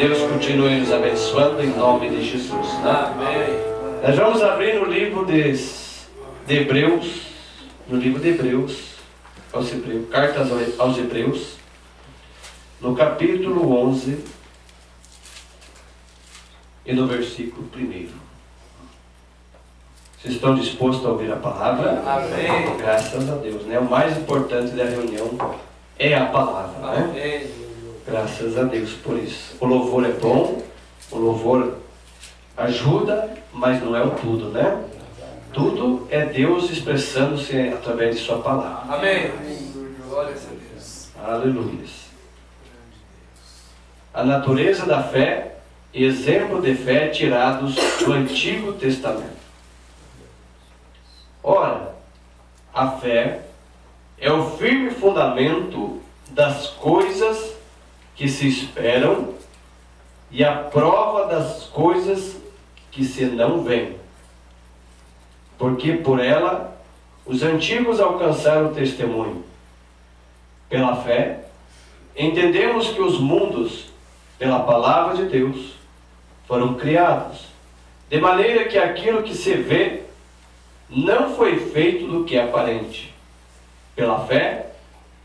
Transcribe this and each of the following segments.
Deus continue nos abençoando em nome de Jesus. Né? Amém. Nós vamos abrir no livro de Hebreus, no livro de Hebreus, cartas aos Hebreus, no capítulo 11 e no versículo 1. Vocês estão dispostos a ouvir a palavra? Amém. Graças a Deus, né? O mais importante da reunião é a palavra, né? Amém. Graças a Deus por isso. O louvor é bom, o louvor ajuda, mas não é o tudo, né? Tudo é Deus expressando-se através de sua palavra. Amém. Glória a Deus. Aleluia. A natureza da fé e exemplo de fé tirados do Antigo Testamento. Ora, a fé é o firme fundamento das coisas que se esperam e a prova das coisas que se não veem. Porque por ela os antigos alcançaram o testemunho. Pela fé, entendemos que os mundos, pela palavra de Deus, foram criados, de maneira que aquilo que se vê não foi feito do que é aparente. Pela fé,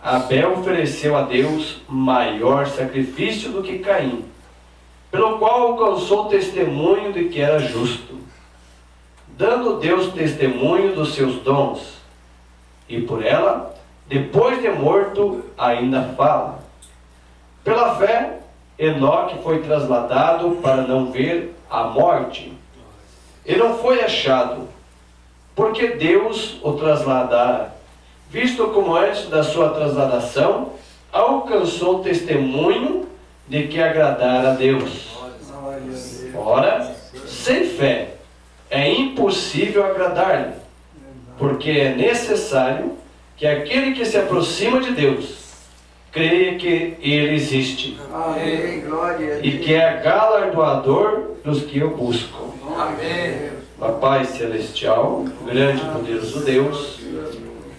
Abel ofereceu a Deus maior sacrifício do que Caim, pelo qual alcançou testemunho de que era justo, dando Deus testemunho dos seus dons, e por ela, depois de morto, ainda fala. Pela fé, Enoque foi trasladado para não ver a morte, e não foi achado, porque Deus o trasladara, visto como antes da sua trasladação, alcançou testemunho de que agradara a Deus. Ora, sem fé, é impossível agradar-lhe, porque é necessário que aquele que se aproxima de Deus creia que Ele existe. Amém. E que é galardoador dos que o buscam. Amém. Papai Celestial, grande e poderoso Deus,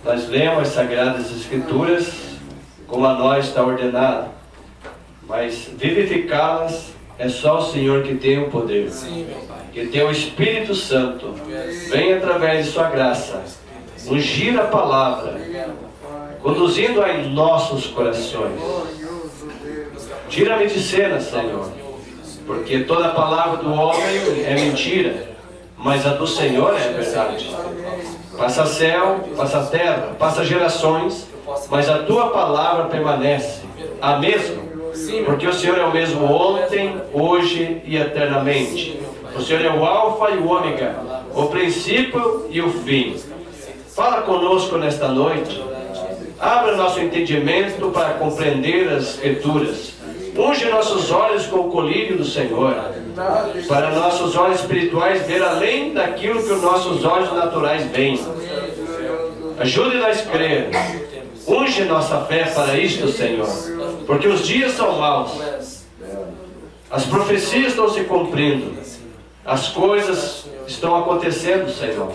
nós lemos as Sagradas Escrituras como a nós está ordenado, mas vivificá-las é só o Senhor que tem o poder. Sim, meu Pai. Que teu Espírito Santo venha através de sua graça ungir a palavra, conduzindo a em nossos corações. Tira-me de cena, Senhor, porque toda palavra do homem é mentira, mas a do Senhor é verdade. Passa céu, passa terra, passa gerações, mas a tua palavra permanece a mesma, porque o Senhor é o mesmo ontem, hoje e eternamente. O Senhor é o alfa e o ômega, o princípio e o fim. Fala conosco nesta noite. Abra nosso entendimento para compreender as Escrituras. Unge nossos olhos com o colírio do Senhor, para nossos olhos espirituais ver além daquilo que os nossos olhos naturais veem. Ajude-nos a crer. Unge nossa fé para isto, Senhor, porque os dias são maus. As profecias estão se cumprindo. As coisas estão acontecendo, Senhor.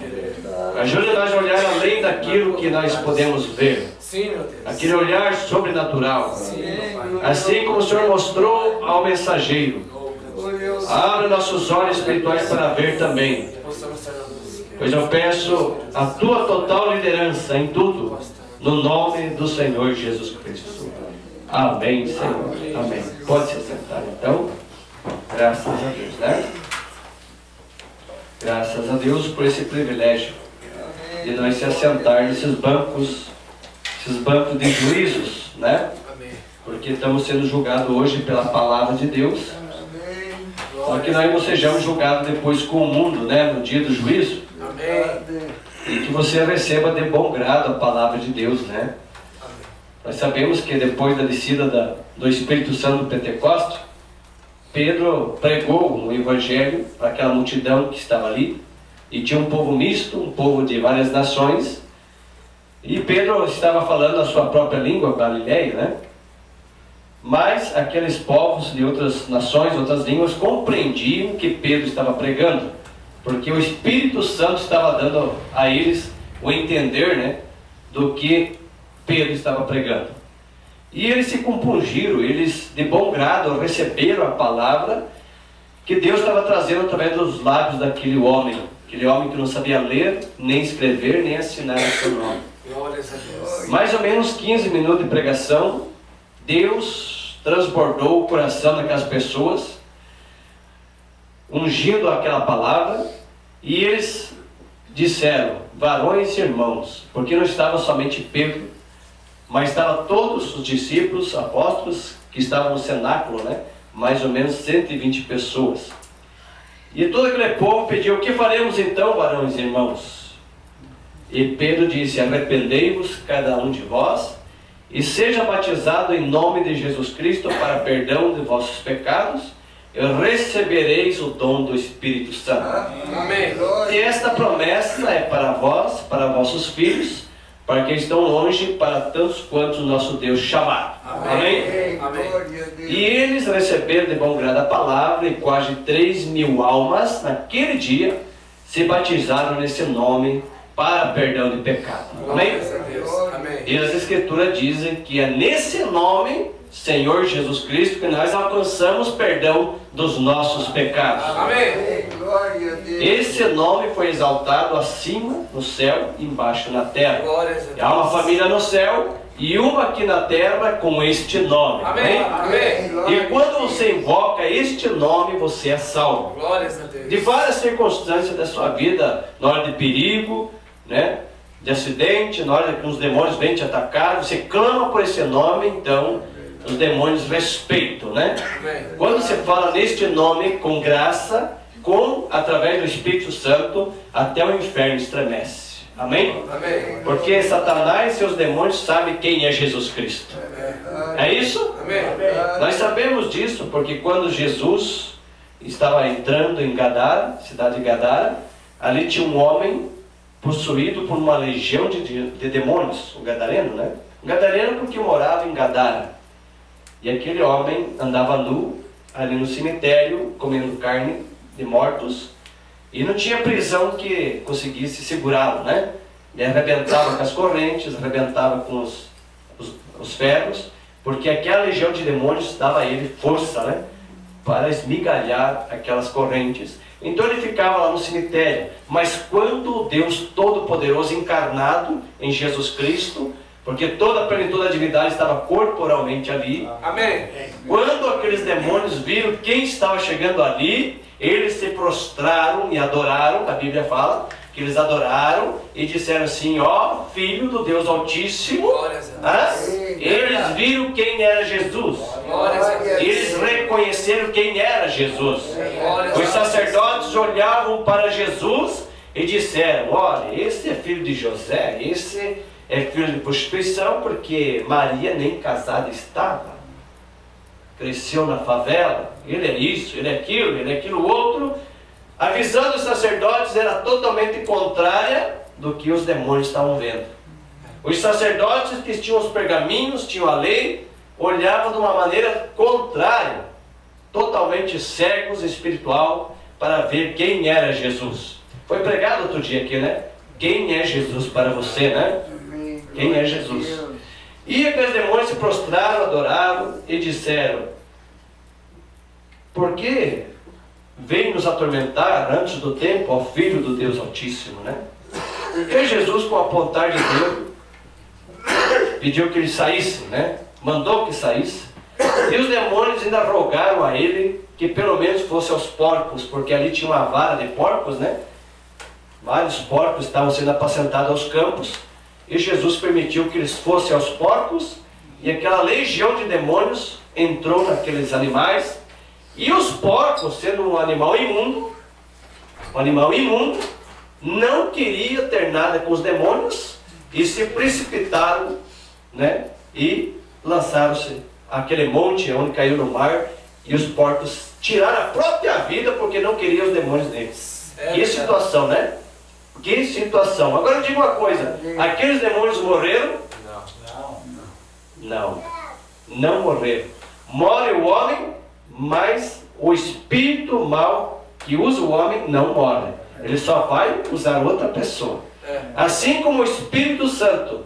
Ajude-nos a olhar além daquilo que nós podemos ver. Aquele olhar sobrenatural. Assim como o Senhor mostrou ao mensageiro. Abra nossos olhos espirituais para ver também. Pois eu peço a tua total liderança em tudo, no nome do Senhor Jesus Cristo. Amém, Senhor. Amém. Pode se sentar então. Graças a Deus, né? Graças a Deus por esse privilégio de nós se assentar nesses bancos de juízos, né? Porque estamos sendo julgados hoje pela palavra de Deus. Só que nós não sejamos julgados depois com o mundo, né? No dia do juízo. E que você receba de bom grado a palavra de Deus, né? Nós sabemos que depois da descida do Espírito Santo do Pentecostes, Pedro pregou um evangelho para aquela multidão que estava ali, e tinha um povo misto, um povo de várias nações, e Pedro estava falando a sua própria língua, Galileia, né? Mas aqueles povos de outras nações, outras línguas, compreendiam o que Pedro estava pregando, porque o Espírito Santo estava dando a eles o entender, né, do que Pedro estava pregando. E eles se compungiram, eles de bom grado receberam a palavra que Deus estava trazendo através dos lábios daquele homem que não sabia ler, nem escrever, nem assinar o seu nome. Glórias a Deus. Mais ou menos 15 minutos de pregação, Deus transbordou o coração daquelas pessoas, ungindo aquela palavra, e eles disseram, varões e irmãos, porque não estava somente Pedro, mas estavam todos os discípulos, apóstolos, que estavam no cenáculo, né? Mais ou menos 120 pessoas. E todo aquele povo pediu, o que faremos então, varões e irmãos? E Pedro disse, arrependei-vos cada um de vós, e seja batizado em nome de Jesus Cristo para perdão de vossos pecados, e recebereis o dom do Espírito Santo. Amém. E esta promessa é para vós, para vossos filhos, para que estão longe, para tantos quantos o nosso Deus chamar. Amém? Amém. E eles receberam de bom grado a palavra, e quase 3.000 almas, naquele dia, se batizaram nesse nome, para perdão de pecado. Amém? Glórias a Deus. Amém. E as Escrituras dizem que é nesse nome, Senhor Jesus Cristo, que nós alcançamos perdão dos nossos pecados. Amém. Esse nome foi exaltado acima no céu e embaixo na terra. Glórias a Deus. Há uma família no céu e uma aqui na terra com este nome. Amém. Amém. E quando você invoca este nome, você é salvo. Glórias a Deus. De várias circunstâncias da sua vida, na hora de perigo, né? De acidente, na hora que os demônios vêm te atacar, você clama por esse nome, então os demônios respeitam, né? Amém. Quando você fala neste nome com graça, através do Espírito Santo, até o inferno estremece. Amém? Amém. Porque Satanás e seus demônios sabem quem é Jesus Cristo. É isso? Amém. Nós sabemos disso porque quando Jesus estava entrando em Gadara, cidade de Gadara, ali tinha um homem possuído por uma legião de demônios, o gadareno, né? O gadareno porque morava em Gadara. E aquele homem andava nu ali no cemitério, comendo carne de mortos, e não tinha prisão que conseguisse segurá-lo, né? Ele arrebentava com as correntes, arrebentava com os ferros, porque aquela legião de demônios dava a ele força, né? Para esmigalhar aquelas correntes. Então ele ficava lá no cemitério. Mas quando Deus Todo-Poderoso encarnado em Jesus Cristo, porque toda a plenitude da divindade estava corporalmente ali. Amém. Quando aqueles demônios viram quem estava chegando ali, eles se prostraram e adoraram. A Bíblia fala que eles adoraram e disseram assim, ó Filho do Deus Altíssimo. Glórias a Deus. Eles viram quem era Jesus. Glórias a Deus. Eles reconheceram quem era Jesus. Glórias a Os Deus. sacerdotes olhavam para Jesus e disseram, olha, esse é filho de José, esse é filho de prostituição, porque Maria nem casada estava. Cresceu na favela, ele é isso, ele é aquilo outro. A visão dos sacerdotes era totalmente contrária do que os demônios estavam vendo. Os sacerdotes que tinham os pergaminhos, tinham a lei, olhavam de uma maneira contrária, totalmente cegos espiritual, para ver quem era Jesus. Foi pregado outro dia aqui, né? Quem é Jesus para você, né? Quem é Jesus? E aqueles demônios se prostraram, adoraram e disseram, por que veio nos atormentar antes do tempo ao Filho do Deus Altíssimo, né? E Jesus, com apontar de Deus, pediu que ele saísse, né? Mandou que saísse. E os demônios ainda rogaram a ele que pelo menos fosse aos porcos, porque ali tinha uma vara de porcos, né? Vários porcos estavam sendo apacentados aos campos. E Jesus permitiu que eles fossem aos porcos, e aquela legião de demônios entrou naqueles animais. E os porcos, sendo um animal imundo, não queria ter nada com os demônios, e se precipitaram, né? E lançaram-se àquele monte onde caiu no mar, e os porcos tiraram a própria vida porque não queriam os demônios deles. Que situação, né? Que situação. Agora eu digo uma coisa, aqueles demônios morreram? Não morreram. Morre o homem, mas o espírito mau que usa o homem não morre. Ele só vai usar outra pessoa. Assim como o Espírito Santo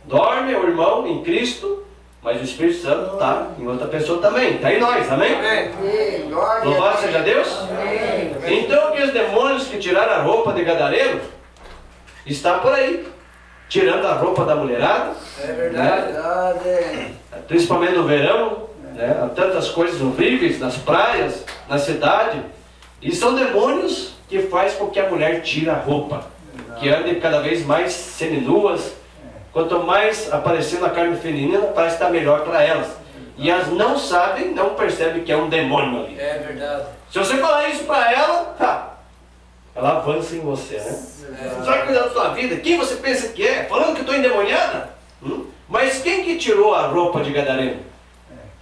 dorme o irmão em Cristo, Mas o Espírito Santo está em outra pessoa também, está em nós, amém? Amém. Louvado seja Deus. Amém. Então aqueles demônios que tiraram a roupa de gadareno, está por aí, tirando a roupa da mulherada, É verdade. principalmente no verão, né? Há tantas coisas horríveis nas praias, na cidade, e são demônios que faz com que a mulher tire a roupa, que ande cada vez mais seminuas. Quanto mais aparecendo a carne feminina, parece que está melhor para elas. E elas não sabem, não percebem que é um demônio ali. É verdade. Se você falar isso para ela, ela avança em você, né? Você vai cuidar da sua vida. Quem você pensa que é? Falando que estou endemoniada? Mas quem que tirou a roupa de gadareno?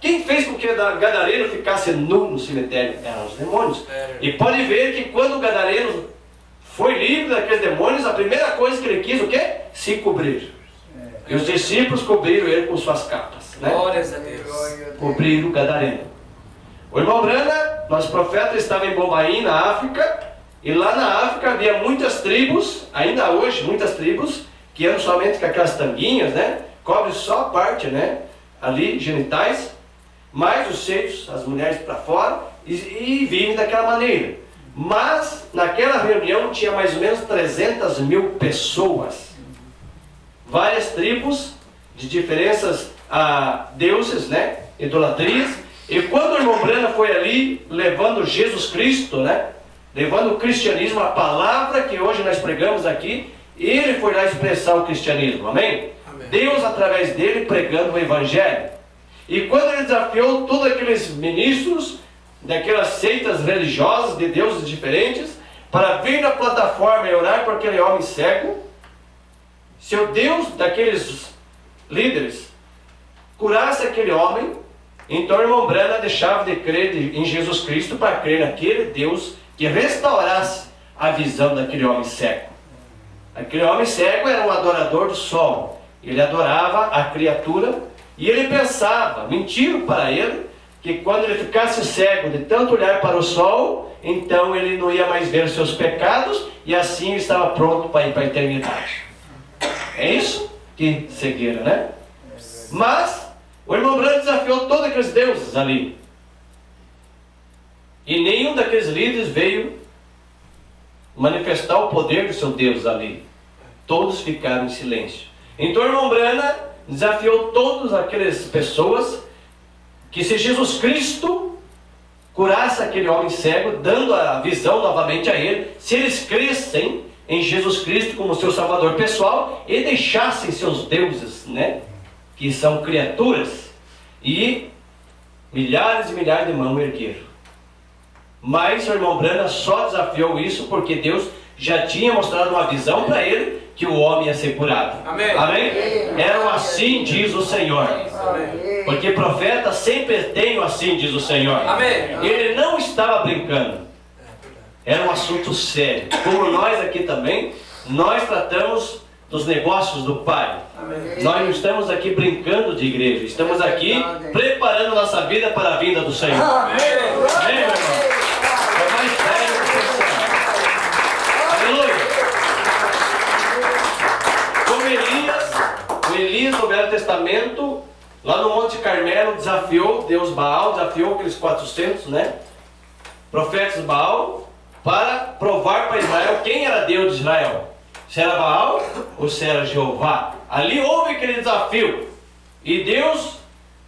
Quem fez com que o gadareno ficasse nu no cemitério? Eram os demônios. E pode ver que quando o gadareno foi livre daqueles demônios, a primeira coisa que ele quis, o quê? Se cobrir. E os discípulos cobriram ele com suas capas, né? Glórias a Deus. Cobriram o gadareno. O irmão Brana, nosso profeta, estava em Bomaim, na África, e lá na África havia muitas tribos, ainda hoje muitas tribos, que andam somente com aquelas tanguinhas, né? Cobre só a parte, né? Ali, genitais, mais os seios, as mulheres para fora, e vivem daquela maneira. Mas naquela reunião tinha mais ou menos 300 mil pessoas. Várias tribos de diferenças a deuses, né? Idolatrias. E quando o irmão Brana foi ali levando Jesus Cristo, né? Levando o cristianismo, a palavra que hoje nós pregamos aqui, ele foi lá expressar o cristianismo, amém? Amém. Deus através dele pregando o evangelho. E quando ele desafiou todos aqueles ministros daquelas seitas religiosas de deuses diferentes para vir na plataforma e orar por aquele homem cego, se o Deus daqueles líderes curasse aquele homem, então o irmão Brana deixava de crer em Jesus Cristo para crer naquele Deus que restaurasse a visão daquele homem cego. Aquele homem cego era um adorador do sol. Ele adorava a criatura e ele pensava, mentiram para ele, que quando ele ficasse cego de tanto olhar para o sol, então ele não ia mais ver os seus pecados e assim ele estava pronto para ir para a eternidade. É isso que cegueira, né? Mas o irmão Brana desafiou todos aqueles deuses ali. E nenhum daqueles líderes veio manifestar o poder do seu Deus ali. Todos ficaram em silêncio. Então o irmão Brana desafiou todas aquelas pessoas que se Jesus Cristo curasse aquele homem cego, dando a visão novamente a ele, se eles crescem em Jesus Cristo como seu salvador pessoal e deixassem seus deuses, né, que são criaturas, e milhares e milhares de mãos ergueram. Mas o irmão Brana só desafiou isso porque Deus já tinha mostrado uma visão para ele que o homem ia ser curado. Amém. Amém? Era assim diz o Senhor. Amém. Porque profeta sempre tem o assim diz o Senhor. Amém. Ele não estava brincando. Era um assunto sério. Como nós aqui também, nós tratamos dos negócios do Pai. Amém. Nós não estamos aqui brincando de igreja. Estamos aqui preparando nossa vida para a vinda do Senhor. Amém. Amém, meu irmão? É mais sério que você. Aleluia. Como Elias no Velho Testamento, lá no Monte Carmelo, desafiou Deus Baal, desafiou aqueles 400, né? Profetas Baal, para provar para Israel quem era Deus de Israel. Se era Baal ou se era Jeová. Ali houve aquele desafio. E Deus,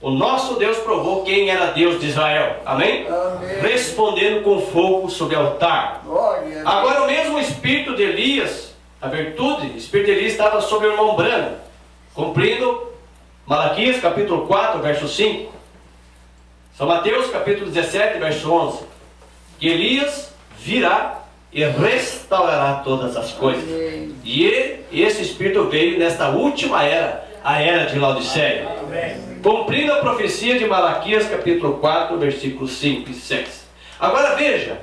o nosso Deus, provou quem era Deus de Israel. Amém? Amém. Respondendo com fogo sobre o altar. Glória. Agora o mesmo espírito de Elias, a virtude, o espírito de Elias estava sobre o irmão Brana, cumprindo Malaquias capítulo 4, verso 5. São Mateus capítulo 17, verso 11. Que Elias virá e restaurará todas as coisas. E esse espírito veio nesta última era, a era de Laodiceia, cumprindo a profecia de Malaquias capítulo 4, versículos 5 e 6. Agora veja,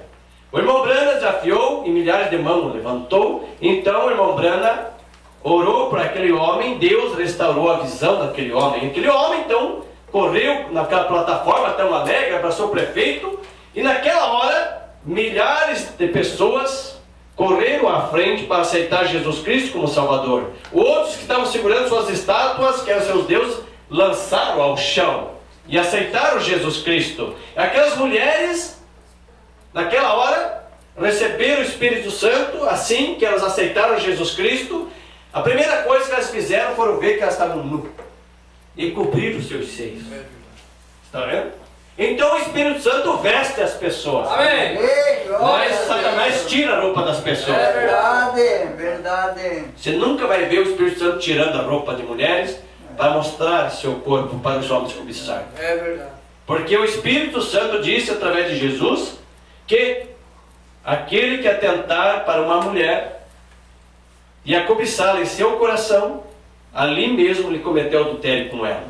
o irmão Brana desafiou e milhares de mãos levantou. Então o irmão Brana orou para aquele homem. Deus restaurou a visão daquele homem. Aquele homem então correu naquela plataforma tão alegre, abraçou o prefeito. E naquela hora milhares de pessoas correram à frente para aceitar Jesus Cristo como Salvador. Outros que estavam segurando suas estátuas, que eram seus deuses, lançaram ao chão e aceitaram Jesus Cristo. Aquelas mulheres, naquela hora, receberam o Espírito Santo, assim que elas aceitaram Jesus Cristo. A primeira coisa que elas fizeram foram ver que elas estavam nuas e cobrir os seus seios. Está vendo? Então o Espírito Santo veste as pessoas. Amém. Mas Satanás tira a roupa das pessoas. É verdade, verdade. Você nunca vai ver o Espírito Santo tirando a roupa de mulheres para mostrar seu corpo para os homens cobiçar. É verdade. Porque o Espírito Santo disse através de Jesus que aquele que atentar para uma mulher e a cobiçá-la em seu coração, ali mesmo lhe cometeu adultério com ela.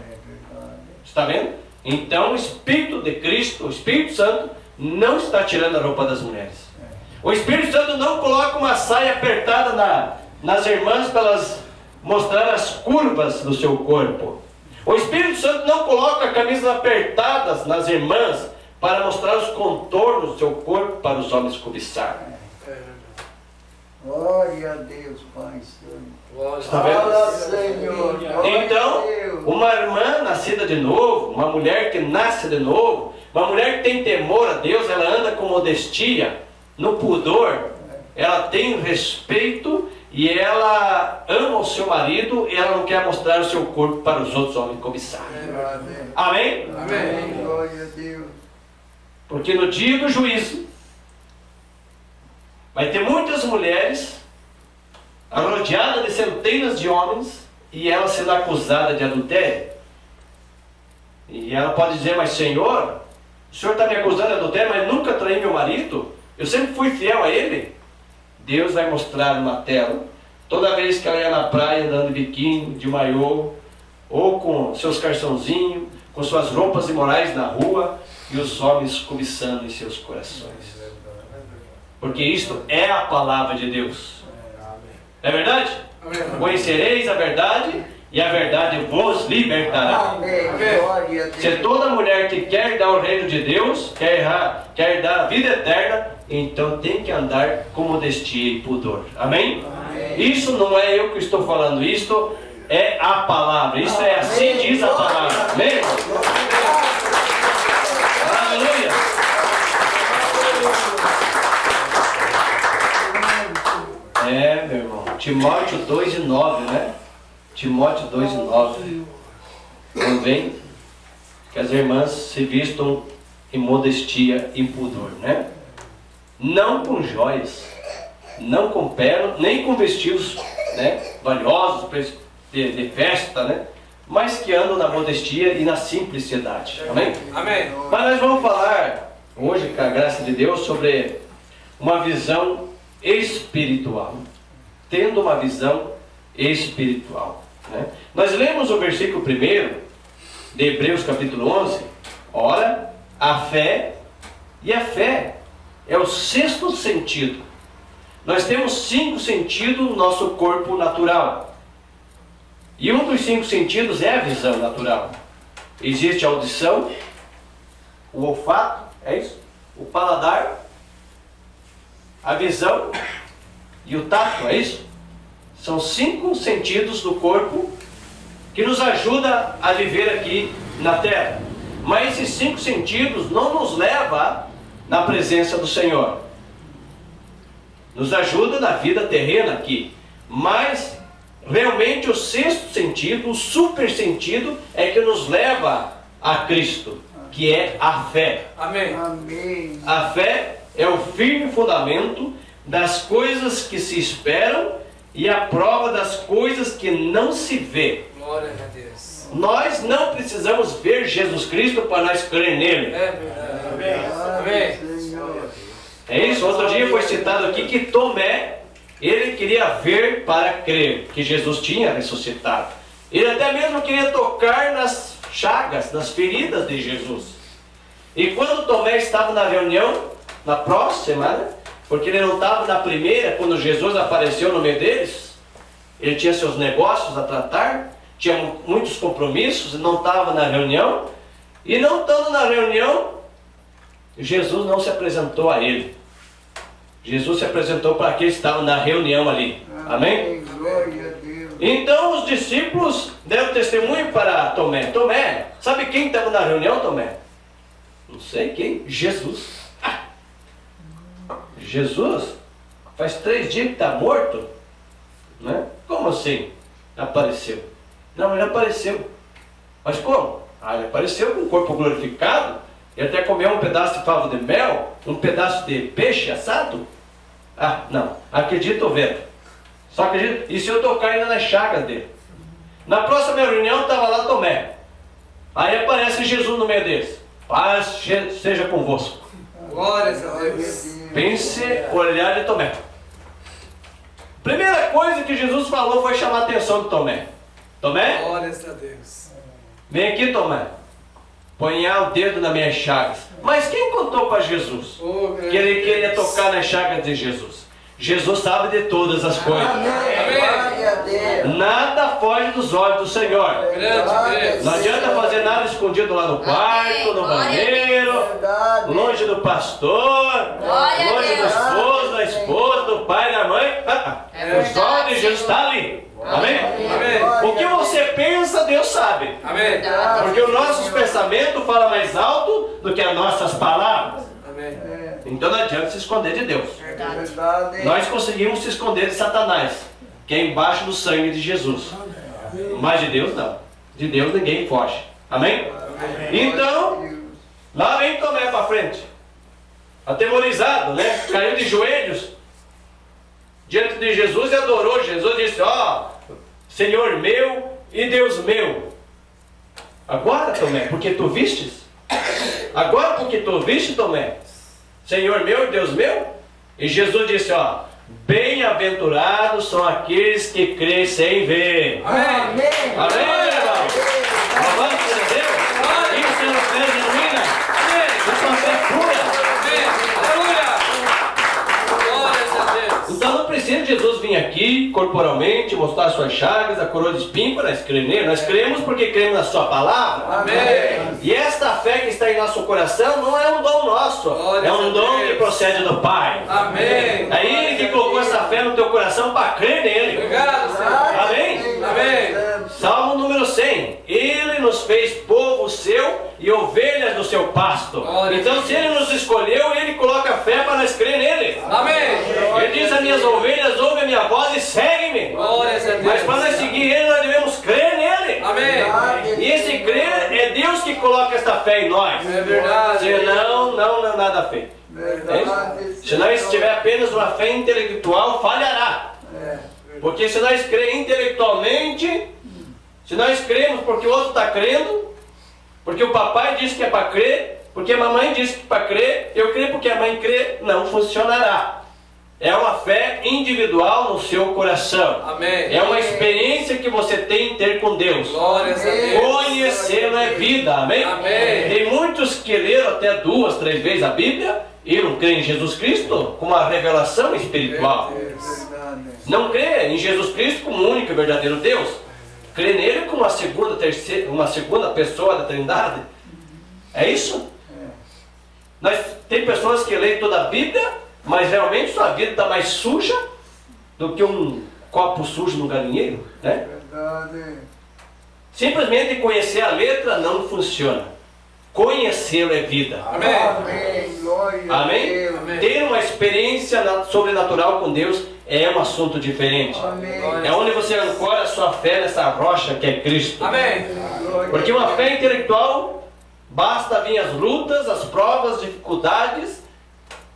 Está vendo? Então o Espírito de Cristo, o Espírito Santo, não está tirando a roupa das mulheres. O Espírito Santo não coloca uma saia apertada nas irmãs para elas mostrar as curvas do seu corpo. O Espírito Santo não coloca camisas apertadas nas irmãs para mostrar os contornos do seu corpo para os homens cobiçar. Glória a Deus, Pai Santo. Está vendo? Fala, Senhor. Glória Então, a Deus. uma irmã nascida de novo, uma mulher que nasce de novo, uma mulher que tem temor a Deus, ela anda com modestia, no pudor, ela tem respeito e ela ama o seu marido e ela não quer mostrar o seu corpo para os outros homens cobiçar. Amém? Amém. Glória a Deus. Porque no dia do juízo vai ter muitas mulheres rodeadas de centenas de homens e ela sendo acusada de adultério. E ela pode dizer: mas Senhor, o Senhor está me acusando de adultério, mas nunca traí meu marido, eu sempre fui fiel a ele. Deus vai mostrar numa tela, toda vez que ela ia na praia andando de biquíni, de maiô, ou com seus calçãozinhos, com suas roupas imorais na rua, e os homens cobiçando em seus corações. Porque isto é a palavra de Deus. É verdade? Conhecereis a verdade e a verdade vos libertará. Amém. Glória a Deus. Se toda mulher que quer dar o reino de Deus, quer dar a vida eterna, então tem que andar com modestia e pudor. Amém? Amém. Isso não é eu que estou falando, isto é a palavra. Isso é assim diz a palavra. Amém? Aleluia! É, meu irmão. Timóteo 2:9, né? Timóteo 2:9. Convém que as irmãs se vistam em modestia e pudor, né? Não com joias, não com pérolas, nem com vestidos, né, valiosos de festa, né? Mas que andam na modestia e na simplicidade. Amém? Amém. Mas nós vamos falar hoje, com a graça de Deus, sobre uma visão espiritual. Tendo uma visão espiritual, né? Nós lemos o versículo 1 de Hebreus capítulo 11. Ora, a fé, e a fé é o sexto sentido. Nós temos 5 sentidos no nosso corpo natural. E um dos 5 sentidos é a visão natural. Existe a audição, o olfato, é isso? O paladar, a visão e o tato, é isso? São 5 sentidos do corpo que nos ajuda a viver aqui na terra. Mas esses 5 sentidos não nos levam na presença do Senhor. Nos ajuda na vida terrena aqui. Mas realmente o sexto sentido, o super sentido, é que nos leva a Cristo, que é a fé. Amém. Amém. A fé é o firme fundamento das coisas que se esperam e a prova das coisas que não se vê. Glória a Deus. Nós não precisamos ver Jesus Cristo para nós crer nele. É verdade. Amém. Senhor. É isso? Outro dia foi citado aqui que Tomé, ele queria ver para crer que Jesus tinha ressuscitado. Ele até mesmo queria tocar nas chagas, nas feridas de Jesus. E quando Tomé estava na reunião, na próxima, né? Porque ele não estava na primeira, quando Jesus apareceu no meio deles, ele tinha seus negócios a tratar, tinha muitos compromissos, não estava na reunião, e não estando na reunião, Jesus não se apresentou a ele. Jesus se apresentou para aqueles que estavam na reunião ali. Amém? Glória a Deus. Então os discípulos deram testemunho para Tomé. Tomé, sabe quem estava na reunião, Tomé? Não sei quem. Jesus. Jesus? Faz 3 dias que está morto? Né? Como assim? Apareceu. Não, ele apareceu. Mas como? Ele apareceu com o corpo glorificado. E até comeu um pedaço de favo de mel, um pedaço de peixe assado. Não. Acredito vendo. Só acredito. E se eu tocar ainda nas chagas dele? Na próxima reunião estava lá Tomé. Aí aparece Jesus no meio deles. Paz seja convosco. Glórias a Deus. Pense o olhar de Tomé. Primeira coisa que Jesus falou foi chamar a atenção de Tomé. Tomé? Glórias a Deus. Vem aqui, Tomé. Ponha o dedo nas minhas chagas. Mas quem contou para Jesus que ele queria tocar nas chagas de Jesus? Jesus sabe de todas as coisas. Nada foge dos olhos do Senhor. Não adianta fazer nada escondido lá no quarto, no banheiro, longe do pastor, longe do esposo, da esposa, do pai, da mãe. Os olhos de Jesus estão ali. Amém? O que você pensa, Deus sabe. Amém. Porque os nossos pensamentos falam mais alto do que as nossas palavras. Então não adianta se esconder de Deus. Nós conseguimos se esconder de Satanás, que é embaixo do sangue de Jesus. Mas de Deus não. De Deus ninguém foge. Amém? Então, lá vem Tomé para frente. Atemorizado, né? Caiu de joelhos diante de Jesus e adorou. Jesus disse: Senhor meu e Deus meu. Agora, Tomé, porque tu vistes? Agora porque tu viste, Tomé? Senhor meu e Deus meu? E Jesus disse: bem-aventurados são aqueles que creem sem ver. Amém. Amém, meu irmão? Louvado seja Deus. Isso é uma fé genuína. Isso é uma fé pura. Aleluia. Glórias a Deus. Então não precisa Jesus vir aqui corporalmente, mostrar suas chagas, a coroa de espinho para nós crer nele. Nós cremos porque cremos na sua palavra. Amém. E esta fé que está em nosso coração não é um dom nosso. É um dom que procede do Pai. Amém. É Ele que colocou essa fé no teu coração para crer nele. Obrigado, Senhor. Amém? Amém. Salmo número 100. Ele nos fez povo seu e ovelhas do seu pasto. Então se Ele nos escolheu, Ele coloca fé para nós crer nele. Amém. Ele diz: as minhas ovelhas ouvem a minha voz e seguem-me. Glórias a Deus. Mas para nós seguir Ele, nós devemos crer nele. Amém. E esse crer é Deus que coloca esta fé em nós. É verdade. Senão, não é nada feito. Se nós tiver apenas uma fé intelectual, falhará. Porque se nós cremos intelectualmente, se nós cremos porque o outro está crendo, porque o papai disse que é para crer, porque a mamãe disse que é para crer, eu creio porque a mãe crê, não funcionará. É uma fé individual no seu coração. Amém. É uma experiência que você tem em ter com Deus. Glórias a Deus. Conhecê-lo é vida. Amém? Amém. Tem muitos que leram até 2, 3 vezes a Bíblia e não creem em Jesus Cristo como uma revelação espiritual. Não crê em Jesus Cristo como o único e verdadeiro Deus. Crê nele como uma segunda pessoa da Trindade. É isso? Tem pessoas que leem toda a Bíblia, mas realmente sua vida está mais suja do que um copo sujo no galinheiro, né? Simplesmente conhecer a letra não funciona. Conhecê-lo é vida. Amém. Amém? Amém. Ter uma experiência sobrenatural com Deus é um assunto diferente. É onde você ancora a sua fé nessa rocha que é Cristo. Amém. Porque uma fé intelectual, basta vir as lutas, as provas, as dificuldades,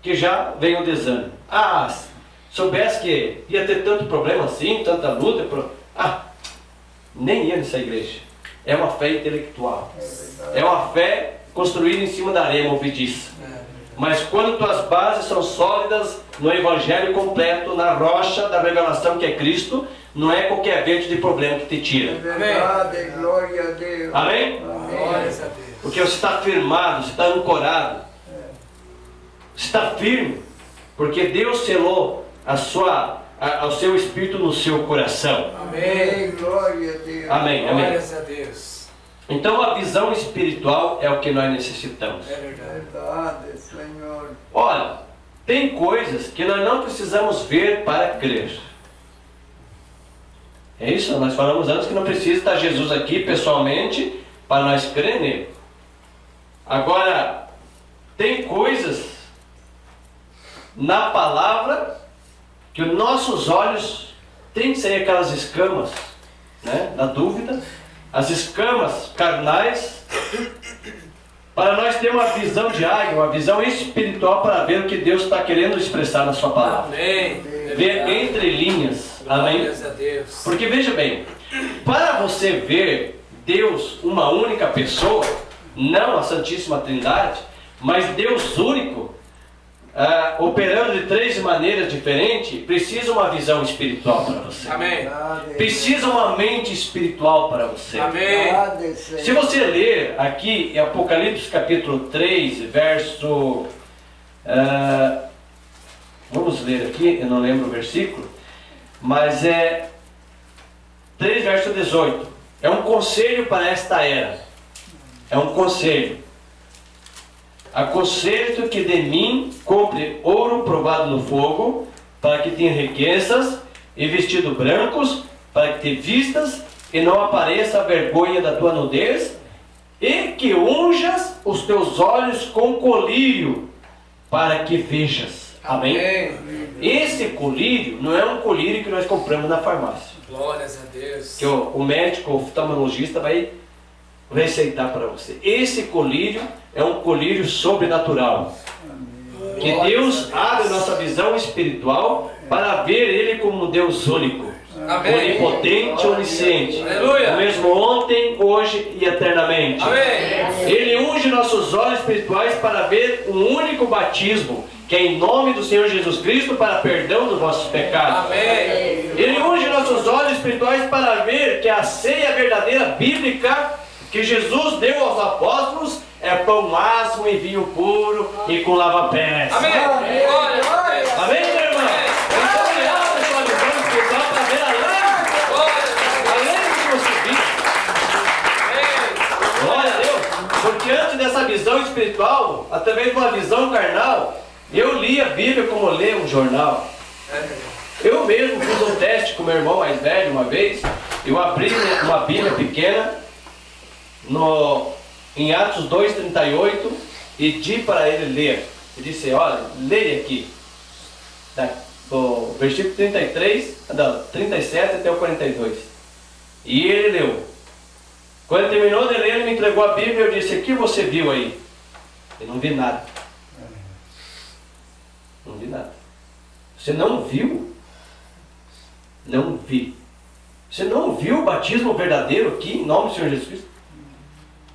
que já vem o desânimo. Soubesse que ia ter tanto problema assim, tanta luta, nem ia nessa igreja. É uma fé intelectual. É uma fé construída em cima da areia movediça. Mas quando tuas bases são sólidas no Evangelho completo, na rocha da revelação que é Cristo, não é qualquer vento de problema que te tira. Amém? Glórias a Deus. Porque você está firmado, você está ancorado. Está firme, porque Deus selou ao seu espírito no seu coração. Amém. Amém, amém. Glórias a Deus. Então a visão espiritual é o que nós necessitamos. É verdade. Senhor. Olha, tem coisas que nós não precisamos ver para crer. É isso, nós falamos antes que não precisa estar Jesus aqui pessoalmente para nós crer nele. Agora, tem coisas na palavra que os nossos olhos têm que ser aquelas escamas, né, da dúvida, as escamas carnais, para nós ter uma visão de águia, uma visão espiritual para ver o que Deus está querendo expressar na sua palavra. Amém. Ver entre linhas. Amém? Glórias a Deus. Porque veja bem, para você ver Deus, uma única pessoa, não a Santíssima Trindade, mas Deus único, operando de três maneiras diferentes, precisa uma visão espiritual para você. Amém. Precisa uma mente espiritual para você. Amém. Se você ler aqui em Apocalipse capítulo 3, verso... vamos ler aqui, eu não lembro o versículo, mas é 3 verso 18. É um conselho para esta era. É um conselho. Aconselho que de mim compre ouro provado no fogo, para que tenha riquezas, e vestidos brancos, para que te vistas, e não apareça a vergonha da tua nudez, e que unjas os teus olhos com colírio, para que vejas. Amém? Esse colírio não é um colírio que nós compramos na farmácia, Glórias a Deus. que o médico, o oftalmologista vai receitar para você. Esse colírio é um colírio sobrenatural, que Deus abre nossa visão espiritual para ver Ele como um Deus único, Amém. onipotente, onisciente, Aleluia. o mesmo ontem, hoje e eternamente. Amém. Ele unge nossos olhos espirituais para ver um único batismo, que é em nome do Senhor Jesus Cristo, para perdão dos nossos pecados. Amém. Ele unge nossos olhos espirituais para ver que a ceia verdadeira bíblica que Jesus deu aos apóstolos é pão asmo e vinho puro e com lava-pés. Amém. Glórias a Deus. Amém, meu irmão? Então ele abre sua visão espiritual para ver além do que você viu. Glória a Deus. Porque antes dessa visão espiritual, através de uma visão carnal, eu li a Bíblia como eu leio um jornal. Eu mesmo fiz um teste com meu irmão mais velho uma vez. Eu abri uma Bíblia pequena em Atos 2:38 e disse para ele ler. Eu disse: olha, leia aqui, do versículo 37 até o 42. E ele leu. Quando ele terminou de ler, ele me entregou a Bíblia e eu disse: o que você viu aí? Eu não vi nada. Não vi nada. Você não viu? Não vi. Você não viu o batismo verdadeiro aqui em nome do Senhor Jesus Cristo?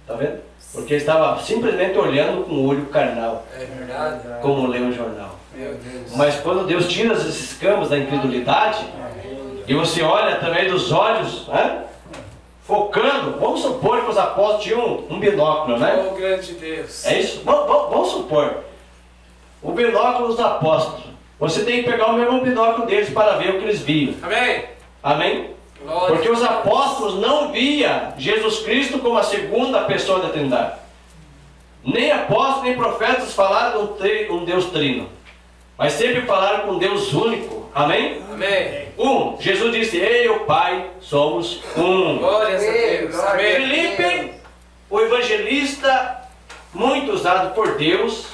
Está vendo? Porque ele estava simplesmente olhando com o olho carnal, É verdade. como lê um jornal. Meu Deus. Mas quando Deus tira esses escamas da incredulidade, e você olha através dos olhos, né, focando, vamos supor que os apóstolos tinham um binóculo, né? Oh, grande Deus. É isso? Vamos supor. O binóculo dos apóstolos. Você tem que pegar o mesmo binóculo deles para ver o que eles viam. Amém. Amém? Glória. Porque os apóstolos não viam Jesus Cristo como a segunda pessoa da Trindade. Nem apóstolos, nem profetas falaram de um Deus trino. Mas sempre falaram com um Deus único. Amém? Amém. Um. Jesus disse: eu e o Pai somos um. Glórias a Deus. Amém. Filipe, o evangelista muito usado por Deus,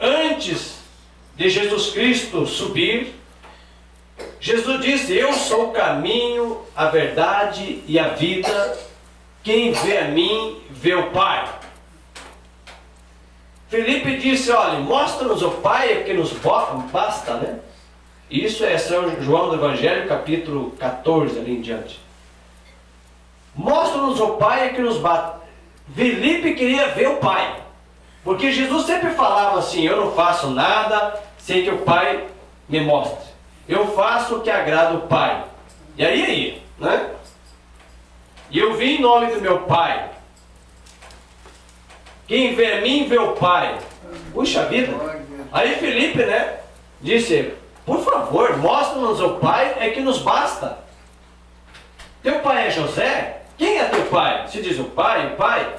antes de Jesus Cristo subir, Jesus disse: eu sou o caminho, a verdade e a vida. Quem vê a mim, vê o Pai. Filipe disse: olha, mostra-nos o Pai, é que nos basta, né? Isso é São João do Evangelho, capítulo 14, ali em diante. Mostra-nos o Pai, é que nos basta. Filipe queria ver o Pai, porque Jesus sempre falava assim: eu não faço nada sem que o Pai me mostre. Eu faço o que agrada o Pai. E aí, né? E eu vim em nome do meu Pai. Quem vê a mim, vê o Pai. Puxa vida. Aí Filipe, né, disse: por favor, mostra-nos o Pai, é que nos basta. Teu pai é José? Quem é teu pai? Se diz o Pai.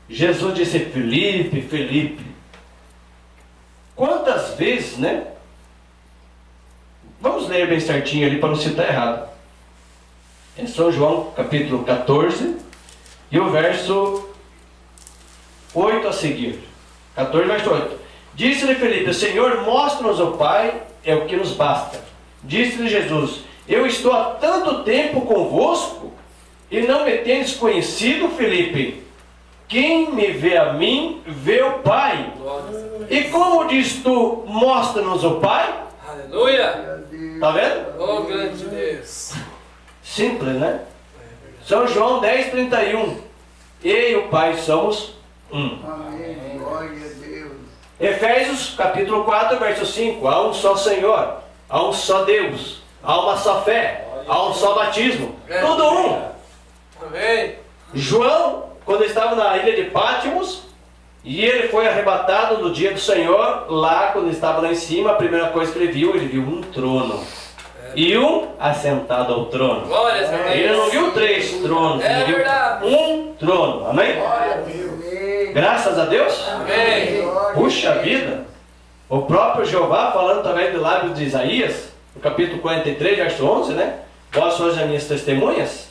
Jesus disse: Filipe. Quantas vezes, né? Vamos ler bem certinho ali para não citar errado. É São João, capítulo 14, e o verso 8 a seguir. 14, verso 8. Disse-lhe Felipe: Senhor, mostra-nos o Pai, é o que nos basta. Disse-lhe Jesus: eu estou há tanto tempo convosco, e não me tendes conhecido, Felipe? Quem me vê a mim, vê o Pai. E como diz tu, mostra-nos o Pai? Aleluia. Está vendo? Oh, grande Deus. Simples, né? São João 10, 31. Eu e o Pai somos um. Amém. Glória a Deus. Efésios capítulo 4, verso 5. Há um só Senhor, há um só Deus, há uma só fé, há um só batismo. Tudo um. Amém. João, quando estava na ilha de Pátimos, e ele foi arrebatado no dia do Senhor, lá quando ele estava lá em cima, a primeira coisa que ele viu um trono. E um assentado ao trono. Glória a Deus. Ele não viu 3 tronos, ele viu um trono. Amém? Glória a Deus. Graças a Deus. Amém. Puxa vida. O próprio Jeová, falando através do lábio de Isaías, no capítulo 43, verso 11, né? Vós sois as minhas testemunhas,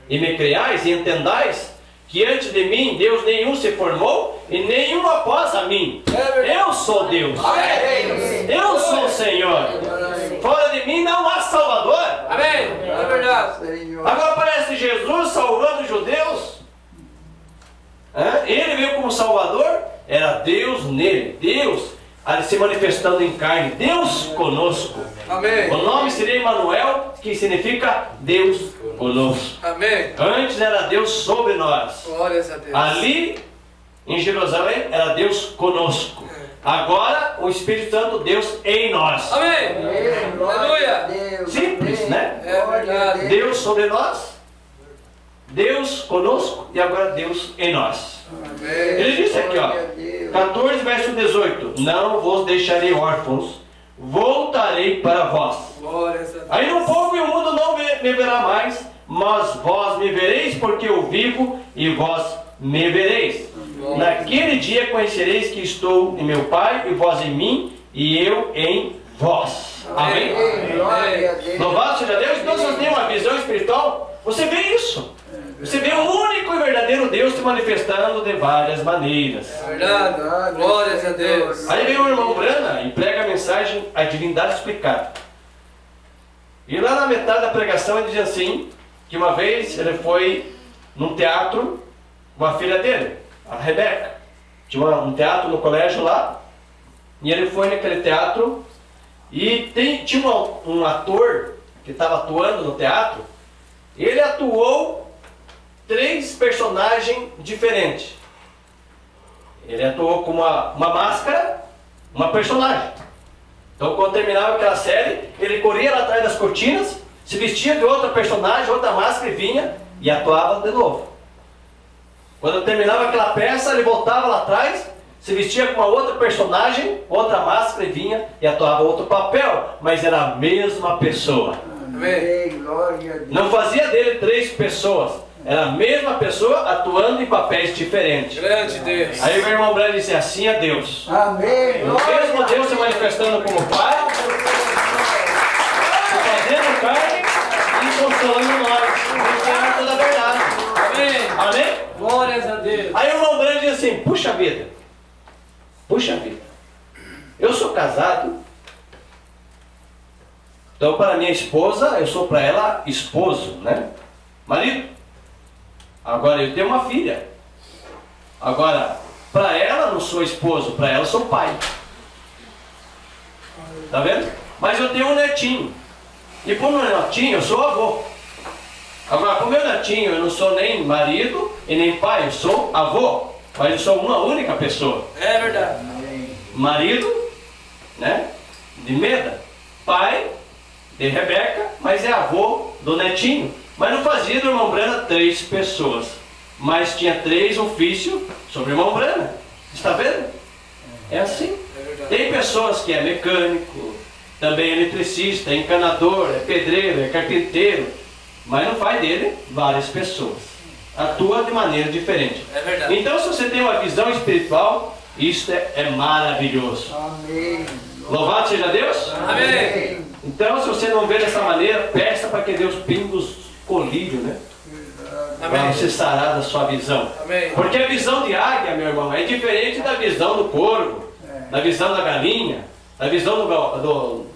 e me criais e entendais que antes de mim Deus nenhum se formou, e nenhum após a mim. Eu sou Deus. Eu sou o Senhor. Fora de mim não há Salvador. Amém. É verdade. Senhor. Agora parece Jesus salvando os judeus. Ele veio como Salvador. Era Deus nele. Deus ali se manifestando em carne. Deus conosco. Amém. O nome seria Emmanuel, que significa Deus conosco. Amém. Antes era Deus sobre nós. Glórias a Deus. Ali em Jerusalém era Deus conosco. Agora o Espírito Santo, Deus em nós. Amém. Aleluia. Simples, né? É verdade. Deus sobre nós, Deus conosco e agora Deus em nós. Amém. Ele disse aqui, ó, 14, verso 18: não vos deixarei órfãos, voltarei para vós. Glórias a Deus. Aí um pouco e o mundo não me verá mais, mas vós me vereis, porque eu vivo e vós me vereis. Naquele dia conhecereis que estou em meu Pai, e vós em mim, e eu em vós. Amém? Glória a Deus. Louvado seja Deus. Então, se você tem uma visão espiritual, você vê isso. Você vê o único e verdadeiro Deus se manifestando de várias maneiras. É verdade. Glórias a Deus. Aí vem o irmão Brana e prega a mensagem A Divindade Explicada. E lá na metade da pregação ele diz assim, que uma vez ele foi num teatro com a filha dele, a Rebeca. Tinha um teatro no colégio lá, e ele foi naquele teatro, e tinha um ator que estava atuando no teatro. Ele atuou 3 personagens diferentes. Ele atuou com uma máscara, uma personagem. Então quando terminava aquela série, ele corria lá atrás das cortinas, se vestia de outra personagem, outra máscara, e vinha e atuava de novo. Quando terminava aquela peça, ele voltava lá atrás, se vestia com uma outra personagem, outra máscara, e vinha e atuava outro papel, mas era a mesma pessoa. Amém. Glória a Deus. Não fazia dele 3 pessoas, era a mesma pessoa atuando em papéis diferentes. Grande Deus. Aí o meu irmão Brando disse: assim é Deus. Amém. O mesmo Deus se manifestando como Pai, se fazendo carne e consolando nós. Isso é toda a verdade. Amém. Amém? Glórias a Deus. Aí o irmão Brando diz assim: puxa vida, eu sou casado, então para minha esposa, eu sou para ela esposo, né? Marido. Agora eu tenho uma filha. Agora, para ela não sou esposo, para ela sou pai. Tá vendo? Mas eu tenho um netinho. E para o meu netinho eu sou avô. Agora, para o meu netinho eu não sou nem marido e nem pai, eu sou avô. Mas eu sou uma única pessoa. É verdade. Marido, né? De Meda. Pai de Rebeca, mas é avô do netinho. Mas não fazia do irmão Brana 3 pessoas. Mas tinha 3 ofícios sobre o irmão Brana. Está vendo? É assim. É verdade. Tem pessoas que é mecânico, também é eletricista, é encanador, é pedreiro, é carpinteiro. Mas não faz dele várias pessoas. Atua de maneira diferente. É verdade. Então, se você tem uma visão espiritual, isso é maravilhoso. Amém. Louvado seja Deus. Amém. Então, se você não vê dessa maneira, peça para que Deus pingue os colírio, né? Para Amém. você sarar da sua visão. Amém. Porque a visão de águia, meu irmão, é diferente da visão do corvo, da visão da galinha, da visão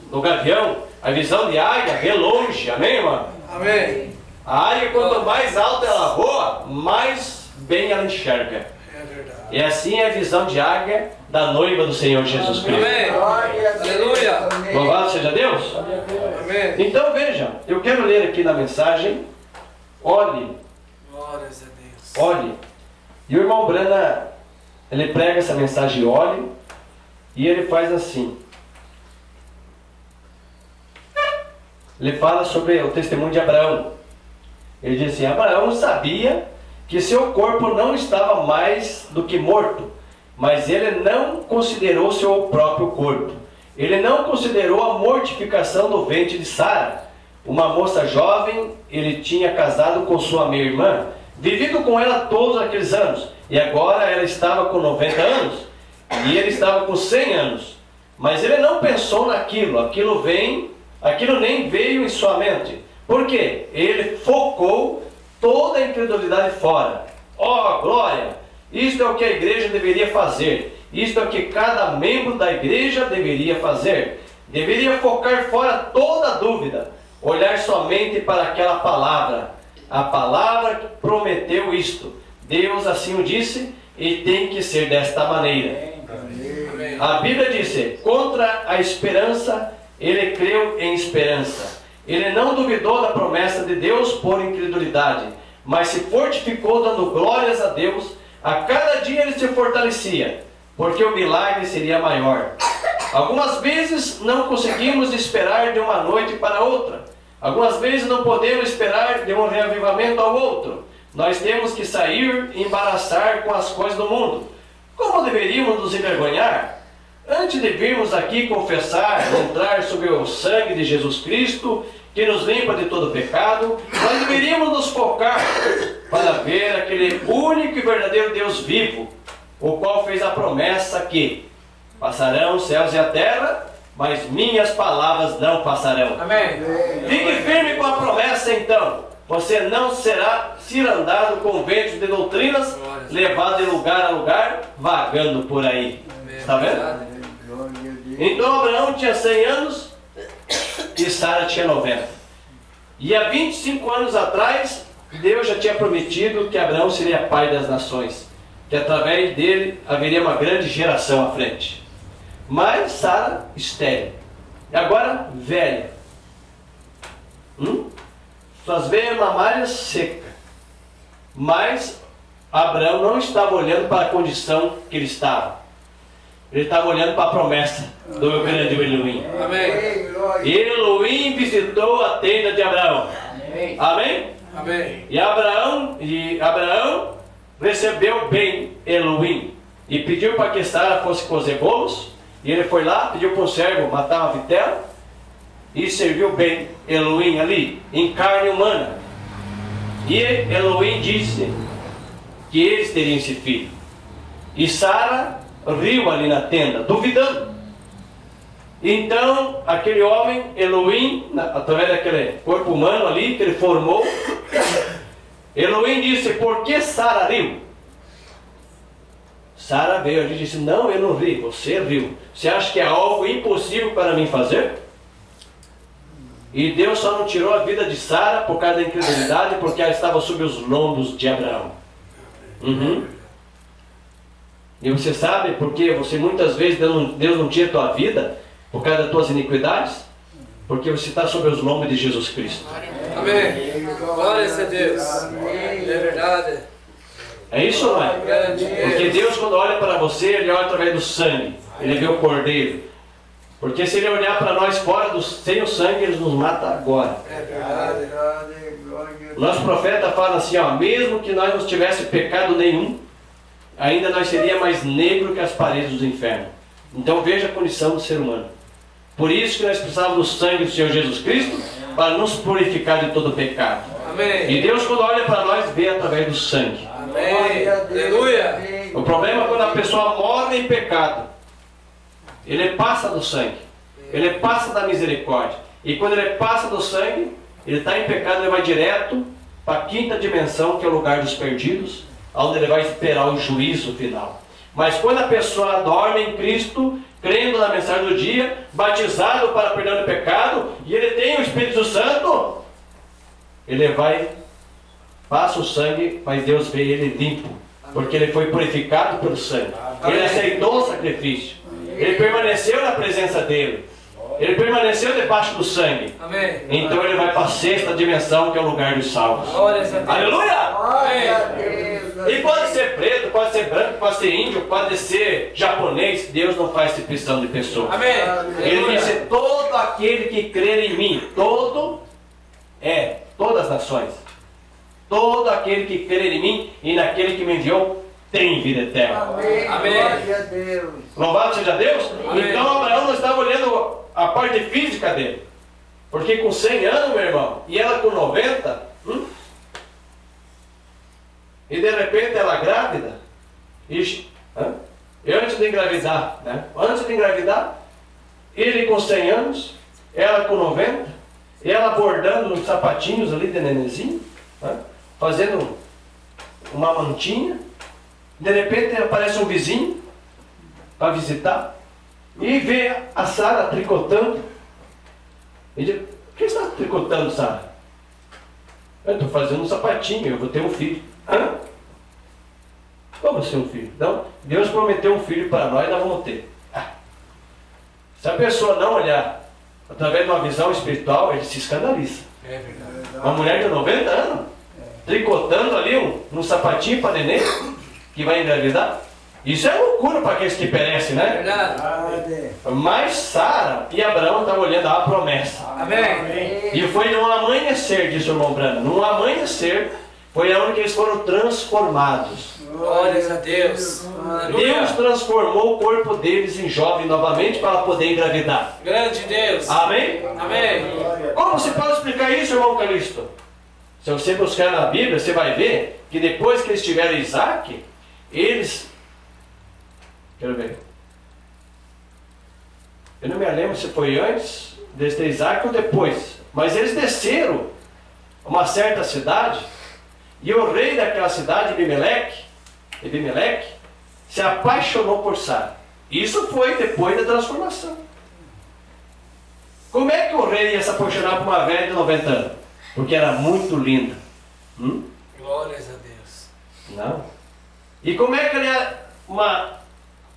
do gavião. A visão de águia vê longe, amém, irmão? Amém. A águia, quanto mais alta ela voa, mais bem ela enxerga. É verdade. E assim é a visão de águia da noiva do Senhor Jesus Cristo. Amém. Glória a Deus. Aleluia. Amém. Louvado seja Deus. Amém. Então veja, eu quero ler aqui na mensagem, olhe, Glórias a Deus. olhe. E o irmão Brana, ele prega essa mensagem, olhe, e ele faz assim. Ele fala sobre o testemunho de Abraão. Ele diz assim: Abraão sabia que seu corpo não estava mais do que morto, mas ele não considerou seu próprio corpo. Ele não considerou a mortificação do ventre de Sara, uma moça jovem. Ele tinha casado com sua meia-irmã, vivido com ela todos aqueles anos, e agora ela estava com 90 anos, e ele estava com 100 anos. Mas ele não pensou naquilo, aquilo nem veio em sua mente. Por quê? Ele focou toda a incredulidade fora. Oh, glória! Isto é o que a igreja deveria fazer. Isto é o que cada membro da igreja deveria fazer. Deveria focar fora toda a dúvida. Olhar somente para aquela palavra. A palavra que prometeu isto. Deus assim o disse e tem que ser desta maneira. Amém. A Bíblia diz: contra a esperança, ele creu em esperança. Ele não duvidou da promessa de Deus por incredulidade, mas se fortificou dando glórias a Deus. A cada dia ele se fortalecia, porque o milagre seria maior. Algumas vezes não conseguimos esperar de uma noite para outra. Algumas vezes não podemos esperar de um reavivamento ao outro. Nós temos que sair e embaraçar com as coisas do mundo. Como deveríamos nos envergonhar? Antes de virmos aqui confessar, entrar sobre o sangue de Jesus Cristo, que nos limpa de todo pecado, nós deveríamos nos focar para ver aquele único e verdadeiro Deus vivo, o qual fez a promessa que passarão os céus e a terra, mas minhas palavras não passarão. Amém. Fique firme com a promessa então. Você não será cirandado com ventos de doutrinas, levado de lugar a lugar, vagando por aí. Está vendo? Glória a Deus. Então Abraão tinha 100 anos e Sara tinha 90. E há 25 anos atrás, Deus já tinha prometido que Abraão seria pai das nações, que através dele haveria uma grande geração à frente. Mas Sara, estéril, e agora velha, suas veias mamárias secas. Mas Abraão não estava olhando para a condição que ele estava. Ele estava olhando para a promessa do grande Elohim. Amém. Glória. E Elohim visitou a tenda de Abraão. Amém. Amém? Amém. E Abraão recebeu bem Elohim e pediu para que Sara fosse cozer bolos. E ele foi lá, pediu para um servo matar uma vitela e serviu bem Elohim ali, em carne humana. E Elohim disse que eles teriam esse filho. E Sara riu ali na tenda, duvidando. Então, aquele homem, Elohim, através daquele corpo humano ali que ele formou, Elohim disse: por que Sara riu? Sara veio ali e disse: não, eu não ri, você riu. Você acha que é algo impossível para mim fazer? E Deus só não tirou a vida de Sara por causa da incredulidade, porque ela estava sob os lombos de Abraão. E você sabe porque você muitas vezes Deus não tira a tua vida por causa das tuas iniquidades? Porque você está sob os lombos de Jesus Cristo. Amém. Glórias a Deus. É verdade. É isso ou não é? Porque Deus, quando olha para você, Ele olha através do sangue. Ele vê o cordeiro. Porque se Ele olhar para nós fora, sem o sangue, Ele nos mata agora. É verdade. O nosso profeta fala assim, ó: mesmo que nós não tivéssemos pecado nenhum, ainda nós seríamos mais negro que as paredes do inferno. Então veja a condição do ser humano. Por isso que nós precisamos do sangue do Senhor Jesus Cristo, para nos purificar de todo pecado. Amém. E Deus, quando olha para nós, vê através do sangue. Amém. Aleluia. O problema é quando a pessoa morre em pecado. Ele passa do sangue. Ele passa da misericórdia. E quando ele passa do sangue, ele está em pecado, ele vai direto para a quinta dimensão, que é o lugar dos perdidos, onde ele vai esperar o juízo final. Mas quando a pessoa dorme em Cristo, crendo na mensagem do dia, batizado para perdão de pecado, e ele tem o Espírito Santo, ele vai, passa o sangue, mas Deus vê ele limpo, porque ele foi purificado pelo sangue. Ele aceitou o sacrifício, ele permaneceu na presença dele, ele permaneceu debaixo do sangue. Amém. Então ele vai para a sexta dimensão, que é o lugar dos salvos. Aleluia! Glória a Deus. E pode ser preto, pode ser branco, pode ser índio, pode ser japonês. Deus não faz acepção de pessoas. Amém. Ele disse: todo aquele que crer em mim, todo é, todas as nações, todo aquele que crer em mim e naquele que me enviou, tem vida eterna. Amém. Amém. Glória a Deus. Louvado seja Deus. Amém. Então Abraão não estava olhando a parte física dele, porque com 100 anos, meu irmão, e ela com 90, e de repente ela grávida, e antes de engravidar, né? Antes de engravidar, ele com 100 anos, ela com 90, ela bordando uns sapatinhos ali de nenenzinho, né? Fazendo uma mantinha. De repente aparece um vizinho para visitar e vê a Sara tricotando. E diz: o que você está tricotando, Sara? Eu estou fazendo um sapatinho, eu vou ter um filho. Hã? Como assim um filho? Então, Deus prometeu um filho para nós e nós vamos ter. Se a pessoa não olhar através de uma visão espiritual, ele se escandaliza. É verdade. Uma mulher de 90 anos tricotando ali um sapatinho para neném que vai engravidar. Isso é loucura para aqueles que perecem, né? Verdade. Mas Sara e Abraão estavam olhando a promessa. Amém. E foi num amanhecer, disse o irmão Brano, num amanhecer foi onde que eles foram transformados. Glórias a Deus. Deus transformou o corpo deles em jovem novamente para poder engravidar. Grande Deus. Amém? Amém. Como você pode explicar isso, irmão Calixto? Se você buscar na Bíblia, você vai ver que depois que eles tiveram Isaac, eles... Quero ver. Eu não me lembro se foi antes de ter Isaac ou depois. Mas eles desceram a uma certa cidade, e o rei daquela cidade, Ebimeleque, se apaixonou por Sara. Isso foi depois da transformação. Como é que o rei ia se apaixonar por uma velha de 90 anos? Porque era muito linda. Glórias a Deus. Não. E como é que ele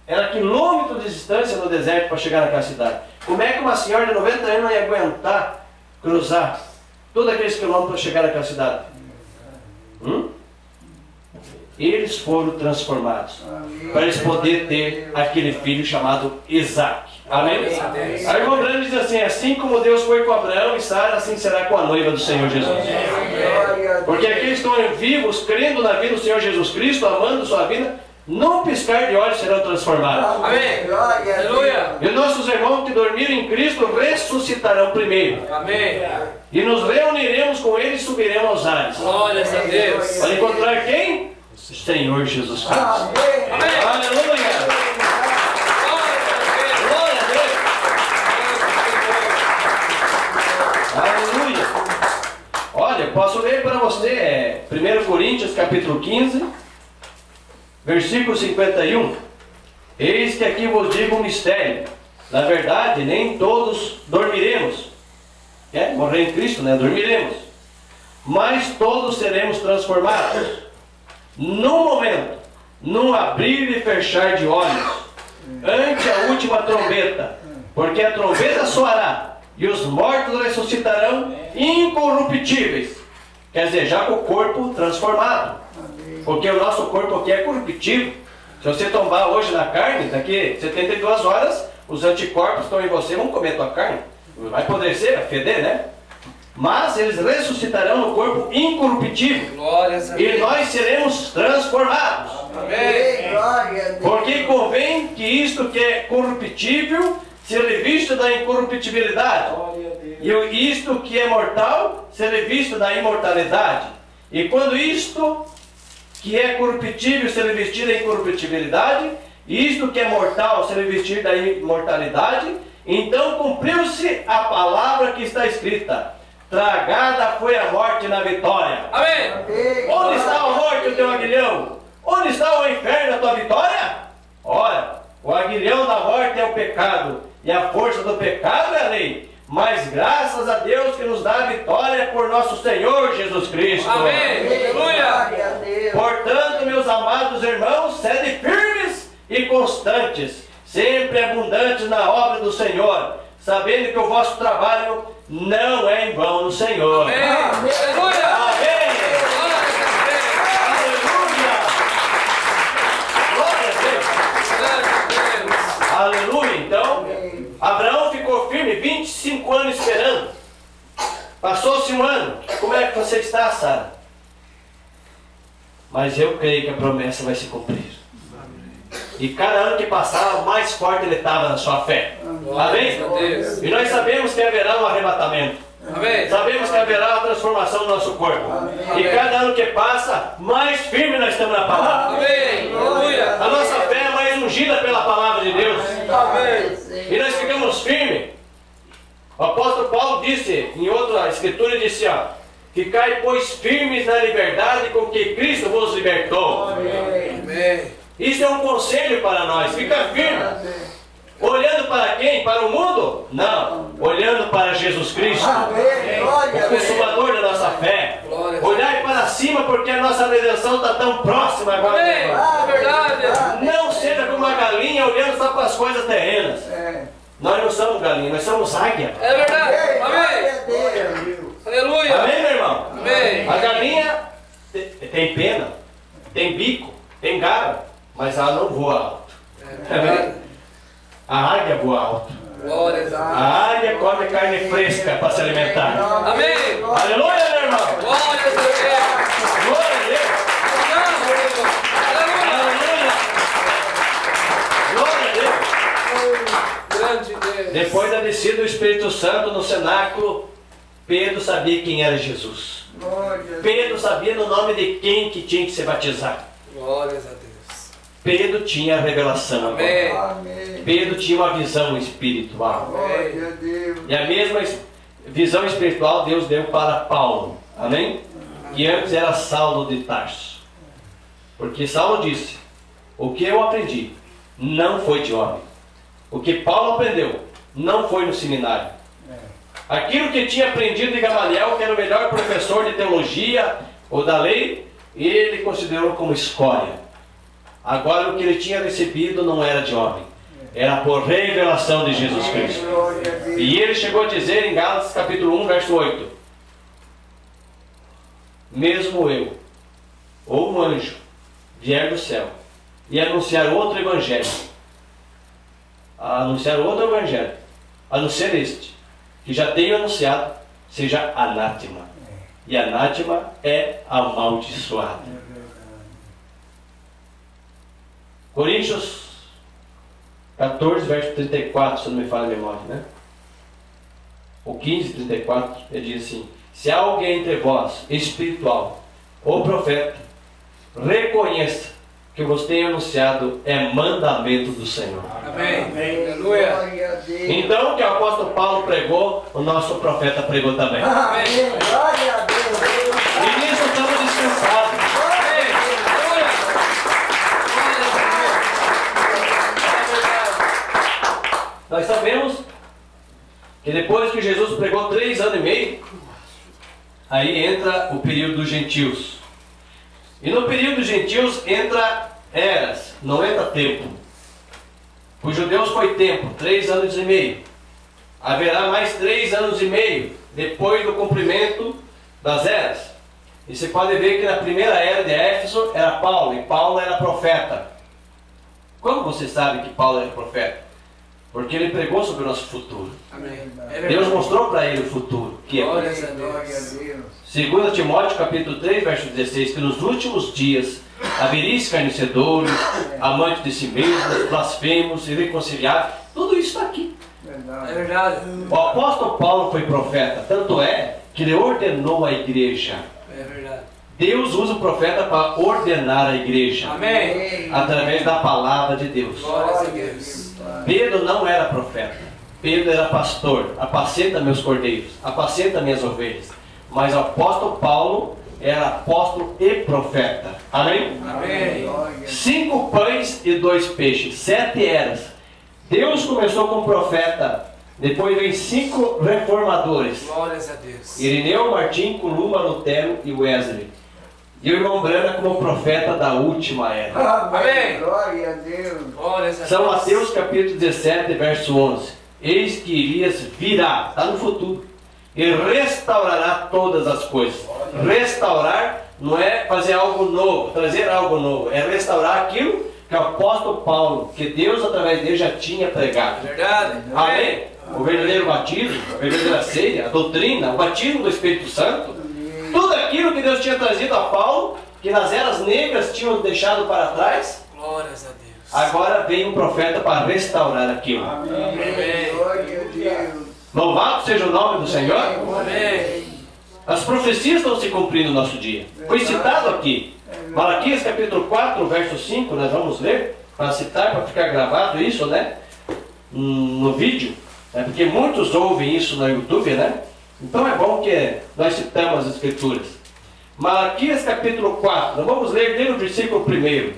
era quilômetros de distância no deserto para chegar naquela cidade? Como é que uma senhora de 90 anos não ia aguentar cruzar todos aqueles quilômetros para chegar naquela cidade? Eles foram transformados para eles poderem ter aquele filho chamado Isaac. Amém? A irmã Brana diz assim: assim como Deus foi com Abraão e Sara, assim será com a noiva do Senhor Jesus. Porque aqueles que estão vivos, crendo na vida do Senhor Jesus Cristo, amando sua vida, num piscar de olhos serão transformados. Amém. Aleluia. E nossos irmãos que dormiram em Cristo ressuscitarão primeiro. Amém. E nos reuniremos com eles e subiremos aos ares. Glórias a Deus. Para encontrar quem? O Senhor Jesus Cristo. Amém. Aleluia. Glória a Deus. Aleluia. Olha, posso ler para você 1 Coríntios capítulo 15, versículo 51. Eis que aqui vos digo um mistério. Na verdade, nem todos dormiremos. Morrer em Cristo, né? Dormiremos. Mas todos seremos transformados. Num momento, num abrir e fechar de olhos, ante a última trombeta. Porque a trombeta soará, e os mortos ressuscitarão incorruptíveis. Quer dizer, já com o corpo transformado. Porque o nosso corpo aqui é corruptível. Se você tombar hoje na carne, daqui 72 horas, os anticorpos estão em você, vão comer a tua carne. Vai apodrecer, vai feder, né? Mas eles ressuscitarão no corpo incorruptível. Glórias a Deus. E nós seremos transformados. Amém. Porque convém que isto que é corruptível se revista da incorruptibilidade. E isto que é mortal se revista da imortalidade. E quando isto que é corruptível se revestir da incorruptibilidade, e isto que é mortal se revestir da imortalidade, então cumpriu-se a palavra que está escrita: Tragada foi a morte na vitória. Amém. Onde está a morte, o teu aguilhão? Onde está o inferno, a tua vitória? Ora, o aguilhão da morte é o pecado, e a força do pecado é a lei. Mas graças a Deus que nos dá a vitória por nosso Senhor Jesus Cristo. Amém. Aleluia. Portanto, meus amados irmãos, sede firmes e constantes, sempre abundantes na obra do Senhor, sabendo que o vosso trabalho não é em vão no Senhor. Amém. Aleluia. Amém. Aleluia. Então, Abraão ficou firme 25 anos esperando. Passou-se um ano. Como é que você está, Sara? Mas eu creio que a promessa vai se cumprir. E cada ano que passava, mais forte ele estava na sua fé. Amém? E nós sabemos que haverá um arrebatamento. Amém. Sabemos que haverá uma transformação no nosso corpo. E cada ano que passa, mais firme nós estamos na palavra. Amém. Aleluia. A nossa fé é mais ungida pela palavra de Deus. Amém. E nós ficamos firmes. O apóstolo Paulo disse, em outra escritura, ele disse, ó, ficai, pois, firmes na liberdade com que Cristo vos libertou. Amém. Isso é um conselho para nós. Fica firme. Olhando para quem? Para o mundo? Não. Olhando para Jesus Cristo, o consumador da nossa fé. Olhar para cima porque a nossa redenção está tão próxima agora. Amém. É verdade. Não seja como uma galinha olhando só para as coisas terrenas. Nós não somos galinha, nós somos águia. É verdade. Amém. Aleluia. Amém, meu irmão? Amém. A galinha tem pena, tem bico, tem garra, mas ela não voa alto. Amém. A águia voa alto. Glória a Deus. A águia come carne fresca para se alimentar. Amém. Aleluia, meu irmão. Glória a Deus. Glória a Deus. Aleluia. Glória a Deus. Grande Deus. Depois da descida do Espírito Santo no cenáculo, Pedro sabia quem era Jesus. Pedro sabia no nome de quem que tinha que se batizar. Glórias a Deus. Pedro tinha a revelação. Amém. Pedro tinha uma visão espiritual. E a mesma visão espiritual Deus deu para Paulo. Amém? Que antes era Saulo de Tarso. Porque Saulo disse, o que eu aprendi não foi de homem. O que Paulo aprendeu não foi no seminário. Aquilo que tinha aprendido de Gamaliel, que era o melhor professor de teologia ou da lei, ele considerou como escória. Agora o que ele tinha recebido não era de homem, era por revelação de Jesus Cristo. E ele chegou a dizer em Gálatas capítulo 1, verso 8: mesmo eu, ou um anjo, vier do céu e anunciar outro evangelho, a não ser este, que já tenho anunciado, seja anátema. E anátema é amaldiçoado. Coríntios 14, verso 34, se não me falha a memória, né? O 15, 34, ele diz assim: se há alguém entre vós espiritual ou profeta, reconheça que vos tenho anunciado é mandamento do Senhor. Amém. Aleluia. Então, o que o apóstolo Paulo pregou, o nosso profeta pregou também. Amém. Glória a Deus. E nisso estamos descansados. Nós sabemos que depois que Jesus pregou 3 anos e meio, aí entra o período dos gentios. E no período dos gentios entra eras, não entra tempo. Os judeus foi tempo, 3 anos e meio. Haverá mais 3 anos e meio depois do cumprimento das eras. E você pode ver que na primeira era de Éfeso era Paulo, e Paulo era profeta. Como você sabe que Paulo era profeta? Porque ele pregou sobre o nosso futuro. Amém. Deus mostrou para ele o futuro, que é Glórias a Deus. 2 Timóteo capítulo 3, verso 16, que nos últimos dias haveria escarnecedores, amantes de si mesmos, blasfemos, irreconciliáveis. Tudo isso está aqui. É verdade. O apóstolo Paulo foi profeta, tanto é que ele ordenou a igreja. É verdade. Deus usa o profeta para ordenar a igreja. Amém. Através da palavra de Deus. Glórias a Deus. Pedro não era profeta. Pedro era pastor, apacenta meus cordeiros, apacenta minhas ovelhas. Mas o apóstolo Paulo era apóstolo e profeta. Amém? Amém. 5 pães e 2 peixes, 7 eras. Deus começou com um profeta, depois vem 5 reformadores. Glórias a Deus. Irineu, Martim, Columa, Lutero e Wesley. E o irmão Brana como profeta da última era. Amém. Glória a Deus. Glórias a São Deus. Mateus capítulo 17, verso 11. Eis que Elias virá, está no futuro, e restaurará todas as coisas. Restaurar não é fazer algo novo, trazer algo novo, é restaurar aquilo que o apóstolo Paulo, que Deus através dele já tinha pregado. Verdade. Amém? O verdadeiro batismo, a verdadeira ceia, a doutrina, o batismo do Espírito Santo, tudo aquilo que Deus tinha trazido a Paulo, que nas eras negras tinham deixado para trás, Glórias a Deus. agora vem um profeta para restaurar aquilo. Amém. Glória a Deus. Louvado seja o nome do Senhor. Amém. As profecias estão se cumprindo no nosso dia. Foi citado aqui. Malaquias capítulo 4, verso 5, nós vamos ler, para citar, para ficar gravado isso, né? No vídeo. Porque muitos ouvem isso no YouTube, né? Então é bom que nós citamos as escrituras. Malaquias capítulo 4, nós vamos ler no versículo 1.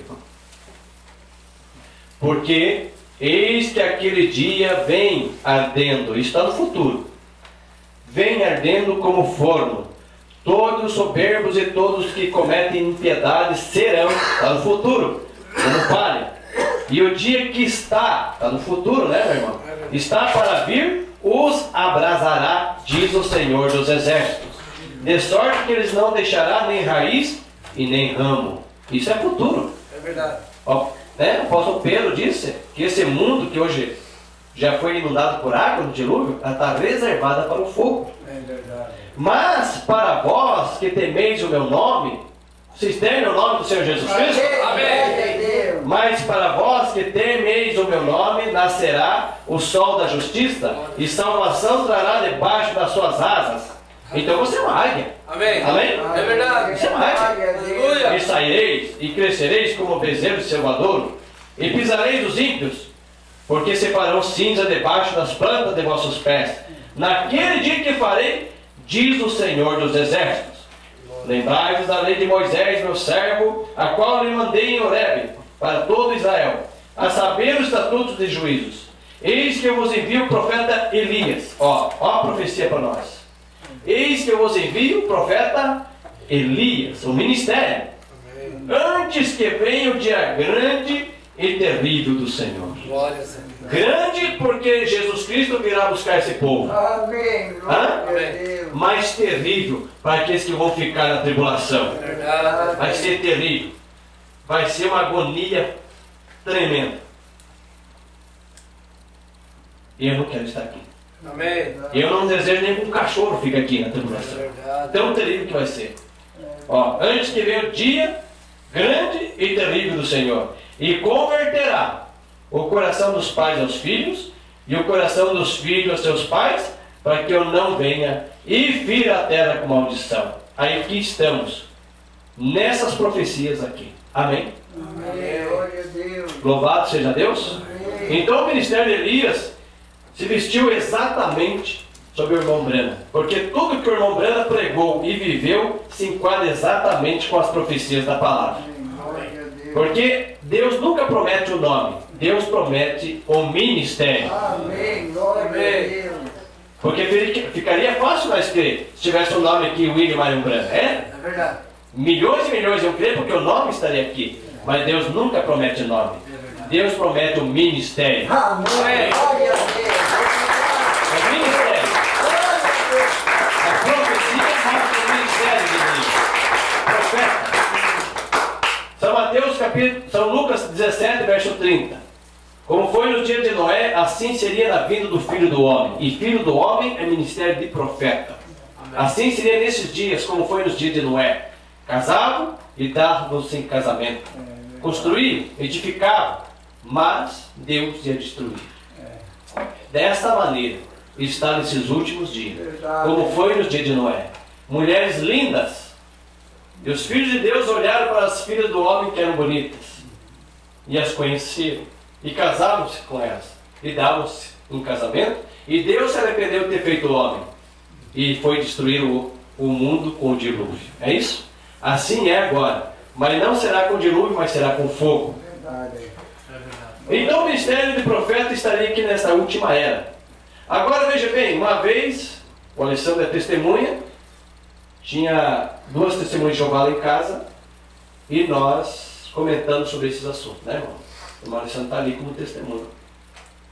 Porque eis que aquele dia vem ardendo, está no futuro, vem ardendo como forno, todos os soberbos e todos que cometem impiedade serão, está no futuro, como palha. E o dia que está no futuro, né, meu irmão? Está para vir, os abrasará, diz o Senhor dos Exércitos. De sorte que eles não deixará nem raiz e nem ramo. Isso é futuro. É verdade. Ó, né? O apóstolo Pedro disse que esse mundo que hoje já foi inundado por água no dilúvio, ela está reservada para o fogo. É verdade. Mas para vós que temeis o meu nome, vocês temem o nome do Senhor Jesus Cristo? Amém. Mas para vós que temeis o meu nome, nascerá o sol da justiça, e salvação trará debaixo das suas asas. Então você é uma águia. Amém. Amém? É verdade. Você é uma águia. Glória a Deus. Aleluia. E saireis e crescereis como bezerro selvadouro, e pisareis os ímpios, porque se farão cinza debaixo das plantas de vossos pés. Naquele dia que farei, diz o Senhor dos Exércitos. Lembrai-vos da lei de Moisés, meu servo, a qual lhe mandei em Horebe, para todo Israel, a saber os estatutos e juízos. Eis que eu vos envio o profeta Elias. Ó a profecia para nós. Eis que eu vos envio o profeta Elias, o ministério, antes que venha o dia grande e terrível do Senhor. Glórias a Deus. Grande porque Jesus Cristo virá buscar esse povo. Amém. Glória a Deus. Mais terrível para aqueles que vão ficar na tribulação. É verdade. Vai ser terrível. Vai ser uma agonia tremenda. E eu não quero estar aqui. Amém. Eu não desejo nem que um cachorro fique aqui na É tribulação. verdade. Tão terrível que vai ser. Ó, antes que venha o dia grande e terrível do Senhor, e converterá o coração dos pais aos filhos, e o coração dos filhos aos seus pais, para que eu não venha e fira a terra com maldição. Aí que estamos, nessas profecias aqui. Amém? Amém. Glória a Deus. Louvado seja Deus. Então o ministério de Elias se vestiu exatamente sobre o irmão Brana, porque tudo que o irmão Brana pregou e viveu se enquadra exatamente com as profecias da palavra. Glória a Deus. Porque Deus nunca promete o nome, Deus promete o ministério. Amém. Glória a Deus. Porque ficaria fácil nós crer se tivesse o nome aqui, William Marion Brana. É verdade. Milhões e milhões iam crer porque o nome estaria aqui. Mas Deus nunca promete nome. Deus promete o ministério. Amém. Glória a Deus. O ministério. A profecia mostra o ministério de Deus. Profeta. São Mateus capítulo, São Lucas 17, verso 30. Como foi no dia de Noé, assim seria na vinda do Filho do Homem. E Filho do Homem é ministério de profeta. Assim seria nesses dias, como foi nos dias de Noé. Casavam e davam-se em casamento. Construíam, edificavam, mas Deus ia destruir. Desta maneira está nesses últimos dias, como foi nos dias de Noé. Mulheres lindas, e os filhos de Deus olharam para as filhas do homem que eram bonitas, e as conheceram, e casaram-se com elas. e davam-se em casamento, e Deus se arrependeu de ter feito o homem e foi destruir o mundo com o dilúvio. É isso? Assim é agora. Mas não será com dilúvio, mas será com fogo. Então o ministério de profeta estaria aqui nessa última era. Agora veja bem, uma vez, o Alessandro é testemunha, tinha 2 testemunhas de Jeová lá em casa, e nós comentando sobre esses assuntos, né, irmão? O irmão Alessandro está ali como testemunha.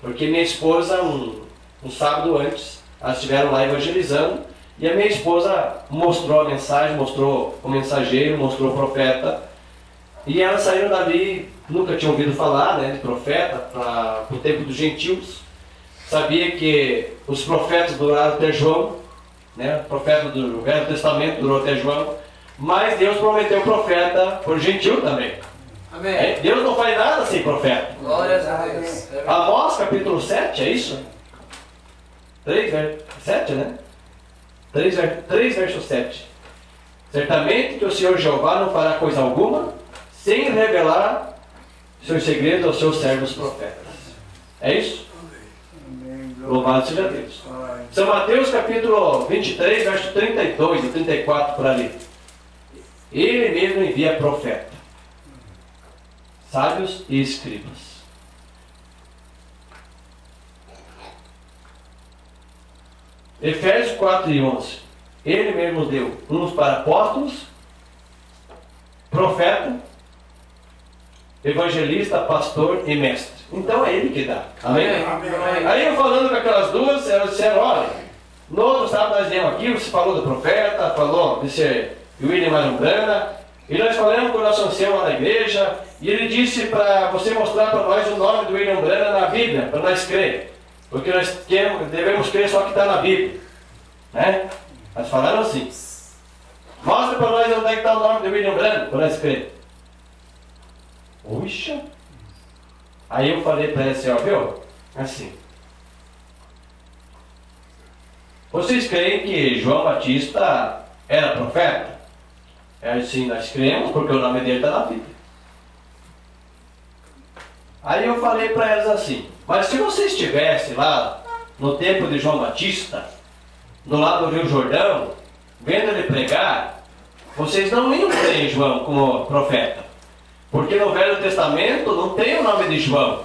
Porque minha esposa, um sábado antes, elas estiveram lá evangelizando, e a minha esposa mostrou a mensagem, mostrou o mensageiro, mostrou o profeta, e elas saíram dali, nunca tinham ouvido falar, né, de profeta, para o tempo dos gentios. Sabia que os profetas duraram até João, né, o profeta do Velho Testamento durou até João, mas Deus prometeu profeta por gentil também. Amém. Deus não faz nada sem profeta. Glórias a Deus. Amós capítulo 7, é isso? 7, né? 3 verso 7. Certamente que o Senhor Jeová não fará coisa alguma sem revelar seus segredos aos seus servos profetas. É isso? Louvado seja Deus. São Mateus capítulo 23, verso 32 e 34 por ali. Ele mesmo envia profeta, sábios e escribas. Efésios 4 e 11. Ele mesmo deu uns para apóstolos, profeta, evangelista, pastor e mestre. Então é ele que dá. Amém? Amém. Aí eu falando com aquelas duas, elas disseram, olha, no outro sábado nós viemos aqui, você falou do profeta, falou desse William Marumbrana, e nós falamos com o nosso ancião lá na igreja, e ele disse para você mostrar para nós o nome do William Brana na Bíblia, para nós crer. Porque nós devemos crer só que está na Bíblia. Né? Elas falaram assim. Mostra para nós onde é que está o nome do William Brana, para nós crer. Puxa. Aí eu falei para ele assim, ó, viu? Assim. Vocês creem que João Batista era profeta? É assim, nós cremos porque o nome dele está na Bíblia. Aí eu falei para elas assim, mas se você estivesse lá no tempo de João Batista, do lado do Rio Jordão, vendo ele pregar, vocês não iam crer em João como profeta. Porque no Velho Testamento não tem o nome de João.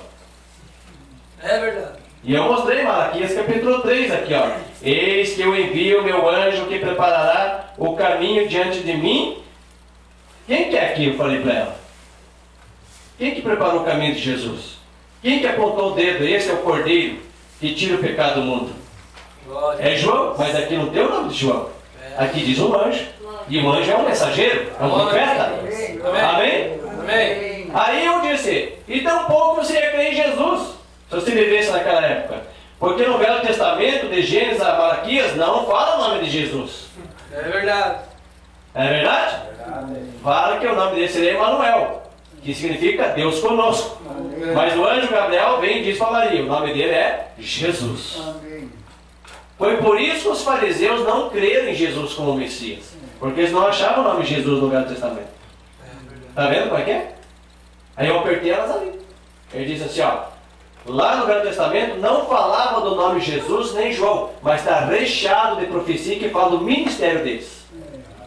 É verdade. E eu mostrei Malaquias capítulo 3 aqui, ó. Eis que eu envio o meu anjo que preparará o caminho diante de mim. Quem que é aqui? Eu falei para ela. Quem que preparou o caminho de Jesus? Quem que apontou o dedo? Esse é o Cordeiro que tira o pecado do mundo. Glória. É João, mas aqui não tem o nome de João. Aqui diz um anjo. E o anjo é um mensageiro, é um profeta. Amém? Amém. Aí eu disse, então pouco você ia crer em Jesus, se você vivesse naquela época. Porque no Velho Testamento, de Gênesis a Malaquias, não fala o nome de Jesus. É verdade. É verdade? Fala que o nome dele seria Emanuel, que significa Deus conosco. Mas o anjo Gabriel vem e diz para Maria, o nome dele é Jesus. Foi por isso que os fariseus não creram em Jesus como Messias. Porque eles não achavam o nome de Jesus no Velho Testamento. Está vendo como é que é? Aí eu apertei elas ali. Ele disse assim, ó, lá no Velho Testamento não falava do nome Jesus nem João, mas está recheado de profecia que fala do ministério deles.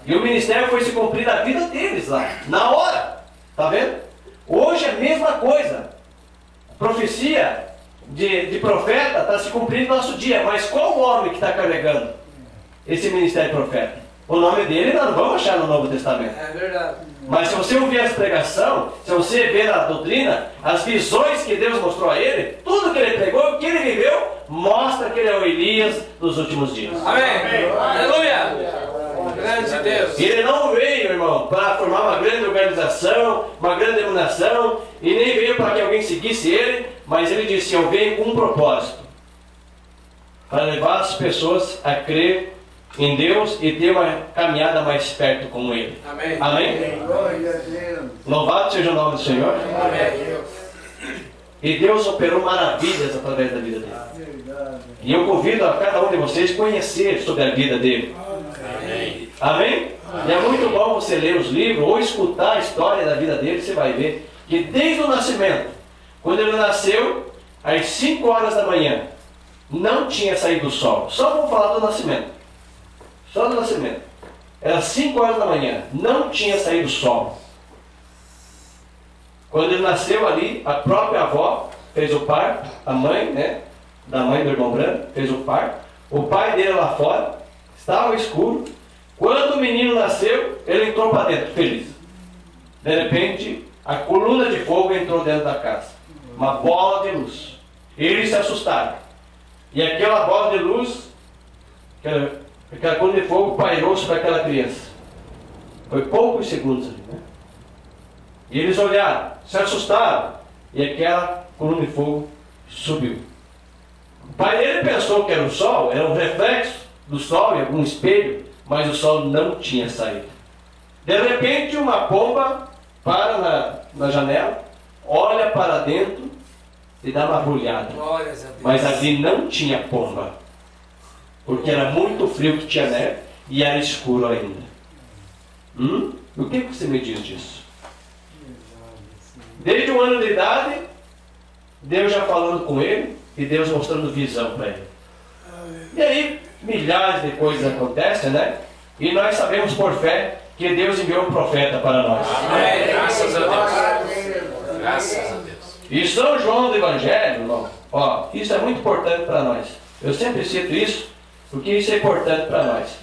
E o ministério foi se cumprir na vida deles lá, na hora. Está vendo? Hoje é a mesma coisa. A profecia de profeta está se cumprindo no nosso dia. Mas qual o homem que está carregando esse ministério de profeta? O nome dele nós não vamos achar no Novo Testamento. É verdade. Mas se você ouvir as pregações, se você ver a doutrina, as visões que Deus mostrou a ele, tudo que ele pregou, o que ele viveu, mostra que ele é o Elias dos últimos dias. Amém. Aleluia. Grande Deus. E ele não veio, irmão, para formar uma grande organização, uma grande denominação, e nem veio para que alguém seguisse ele, mas ele disse, eu venho com um propósito, para levar as pessoas a crer em Deus e ter uma caminhada mais perto com Ele. Amém. Amém? Glória a Deus. Louvado seja o nome do Senhor. Amém. E Deus operou maravilhas através da vida dele. Verdade. E eu convido a cada um de vocês a conhecer sobre a vida dele. Amém. Amém? E é muito bom você ler os livros ou escutar a história da vida dele, você vai ver que desde o nascimento, quando ele nasceu, às 5 horas da manhã, não tinha saído o sol. Só vamos falar do nascimento. Só do nascimento. Era 5 horas da manhã, não tinha saído o sol. Quando ele nasceu ali, a própria avó fez o parto, a mãe, né, da mãe do irmão Branco, fez o parto. O pai dele lá fora, estava escuro. Quando o menino nasceu, ele entrou para dentro, feliz. De repente, a coluna de fogo entrou dentro da casa. Uma bola de luz. Eles se assustaram. E aquela bola de luz, aquela coluna de fogo pairou sobre aquela criança. Foi poucos segundos ali, né? E eles olharam, se assustaram, e aquela coluna de fogo subiu. O pai dele pensou que era o sol, era um reflexo do sol em algum espelho, mas o sol não tinha saído. De repente, uma pomba para na janela, olha para dentro e dá uma olhada. Mas ali não tinha pomba, porque era muito frio, que tinha neve e era escuro ainda. O que você me diz disso? Desde 1 ano de idade, Deus já falando com ele e Deus mostrando visão para ele. E aí, milhares de coisas acontecem, né? E nós sabemos por fé que Deus enviou um profeta para nós. Amém. Graças a Deus. Graças a Deus. E São João do Evangelho, irmão, ó, isso é muito importante para nós. Eu sempre cito isso, porque isso é importante para nós.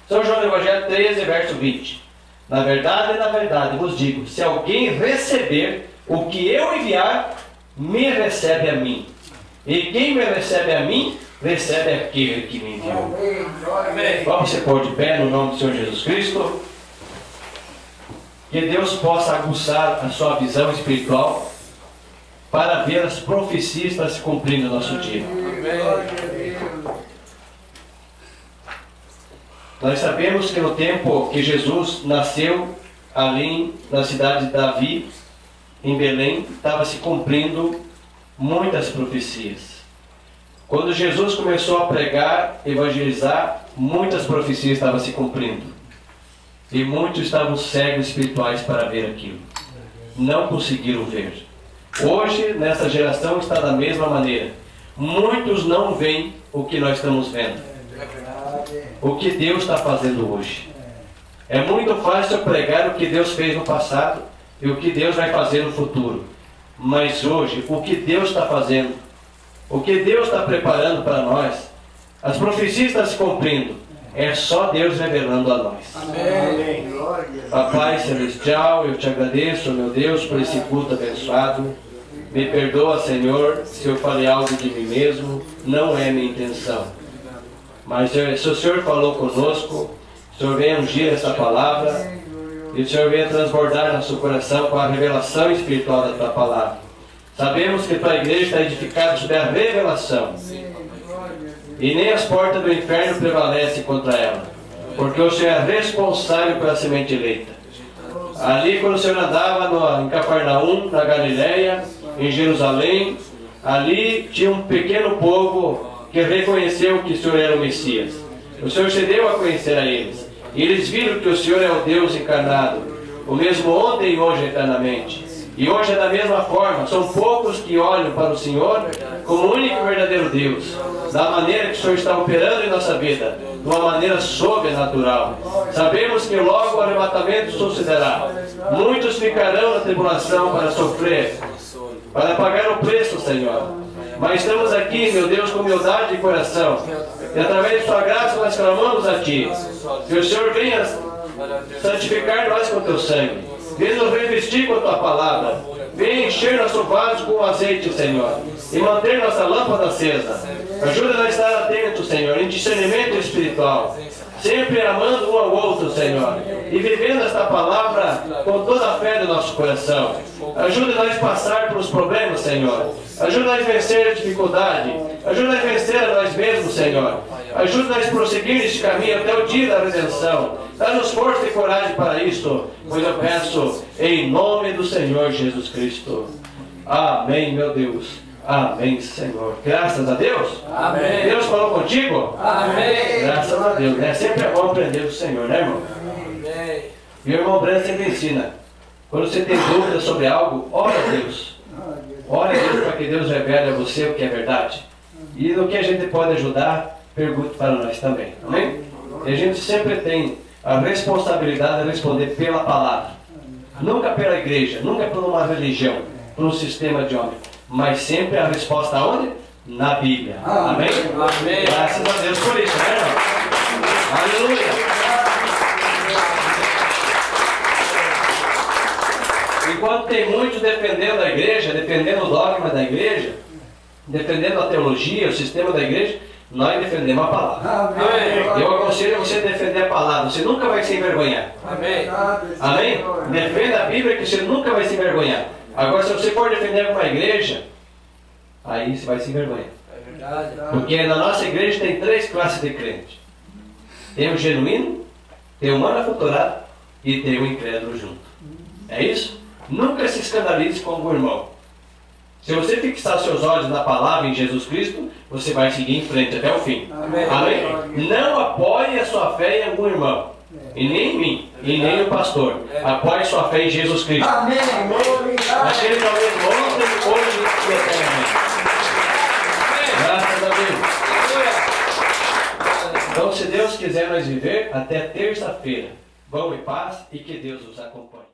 São João do Evangelho 13, verso 20. Na verdade, vos digo, se alguém receber o que eu enviar, me recebe a mim. E quem me recebe a mim, recebe aquele que me enviou. Amém. Vamos se pôr de pé no nome do Senhor Jesus Cristo. Que Deus possa aguçar a sua visão espiritual para ver as profecias para se cumprir no nosso dia. Nós sabemos que no tempo que Jesus nasceu ali na cidade de Davi, em Belém, estava se cumprindo muitas profecias. Quando Jesus começou a pregar, evangelizar, muitas profecias estavam se cumprindo. E muitos estavam cegos espirituais para ver aquilo. Não conseguiram ver. Hoje, nessa geração, está da mesma maneira. Muitos não veem o que nós estamos vendo. O que Deus está fazendo hoje. É muito fácil pregar o que Deus fez no passado e o que Deus vai fazer no futuro. Mas hoje, o que Deus está fazendo, o que Deus está preparando para nós, as profecias estão se cumprindo. É só Deus revelando a nós. Amém. Papai Celestial, eu te agradeço, meu Deus, por esse culto abençoado. Me perdoa, Senhor, se eu falei algo de mim mesmo. Não é minha intenção. Mas se o Senhor falou conosco, o Senhor venha ungir essa palavra e o Senhor venha transbordar nosso coração com a revelação espiritual da tua palavra. Sabemos que a tua igreja está edificada sobre a revelação e nem as portas do inferno prevalecem contra ela, porque o Senhor é responsável pela semente eleita. Ali, quando o Senhor andava em Cafarnaum, na Galileia, em Jerusalém, ali tinha um pequeno povo que reconheceu que o Senhor era o Messias. O Senhor se deu a conhecer a eles. E eles viram que o Senhor é o Deus encarnado, o mesmo ontem e hoje eternamente. E hoje é da mesma forma. São poucos que olham para o Senhor como o único e verdadeiro Deus, da maneira que o Senhor está operando em nossa vida, de uma maneira sobrenatural. Sabemos que logo o arrebatamento sucederá. Muitos ficarão na tribulação para sofrer, para pagar o preço, Senhor. Mas estamos aqui, meu Deus, com humildade de coração. E através de sua graça nós clamamos a Ti. Que o Senhor venha santificar nós com o Teu sangue. Venha nos revestir com a Tua palavra. Venha encher nosso vaso com azeite, Senhor. E manter nossa lâmpada acesa. Ajuda-nos a estar atentos, Senhor, em discernimento espiritual. Sempre amando um ao outro, Senhor. E vivendo esta palavra com toda a fé do nosso coração. Ajuda-nos a passar pelos problemas, Senhor. Ajuda-nos a vencer a dificuldade. Ajuda-nos a vencer a nós mesmos, Senhor. Ajuda-nos a prosseguir neste caminho até o dia da redenção. Dá-nos força e coragem para isto, pois eu peço em nome do Senhor Jesus Cristo. Amém, meu Deus. Amém, Senhor. Graças a Deus. Amém. Deus falou contigo? Amém. Graças a Deus, né? Sempre é bom aprender do Senhor, né, irmão? Amém. E o irmão Breno sempre ensina. Quando você tem dúvida sobre algo, ora a Deus. Ora a Deus para que que Deus revele a você o que é verdade. E no que a gente pode ajudar, pergunte para nós também. Amém? E a gente sempre tem a responsabilidade de responder pela palavra. Nunca pela igreja, nunca por uma religião, por um sistema de homem. Mas sempre a resposta aonde? Na Bíblia. Amém? Amém. Graças a Deus por isso, né, irmão? Aleluia! Enquanto tem muitos defendendo a igreja, defendendo o dogma da igreja, defendendo a teologia, o sistema da igreja, nós defendemos a palavra. Amém. Eu aconselho você defender a palavra, você nunca vai se envergonhar. Amém. Amém? Defenda a Bíblia que você nunca vai se envergonhar. Agora, se você for defender uma igreja, aí você vai se envergonhar. É verdade. Porque na nossa igreja tem 3 classes de crentes. Tem o genuíno, tem o manufaturado e tem o incrédulo junto. É isso? Nunca se escandalize com o irmão. Se você fixar seus olhos na palavra em Jesus Cristo, você vai seguir em frente até o fim. Amém. Amém? Não apoie a sua fé em algum irmão. E nem em mim, e nem no pastor. Apoie sua fé em Jesus Cristo. Amém. Aquele que é o mesmo ontem, hoje e eternamente. Graças a Deus. Então, se Deus quiser nós viver até terça-feira, vão em paz e que Deus os acompanhe.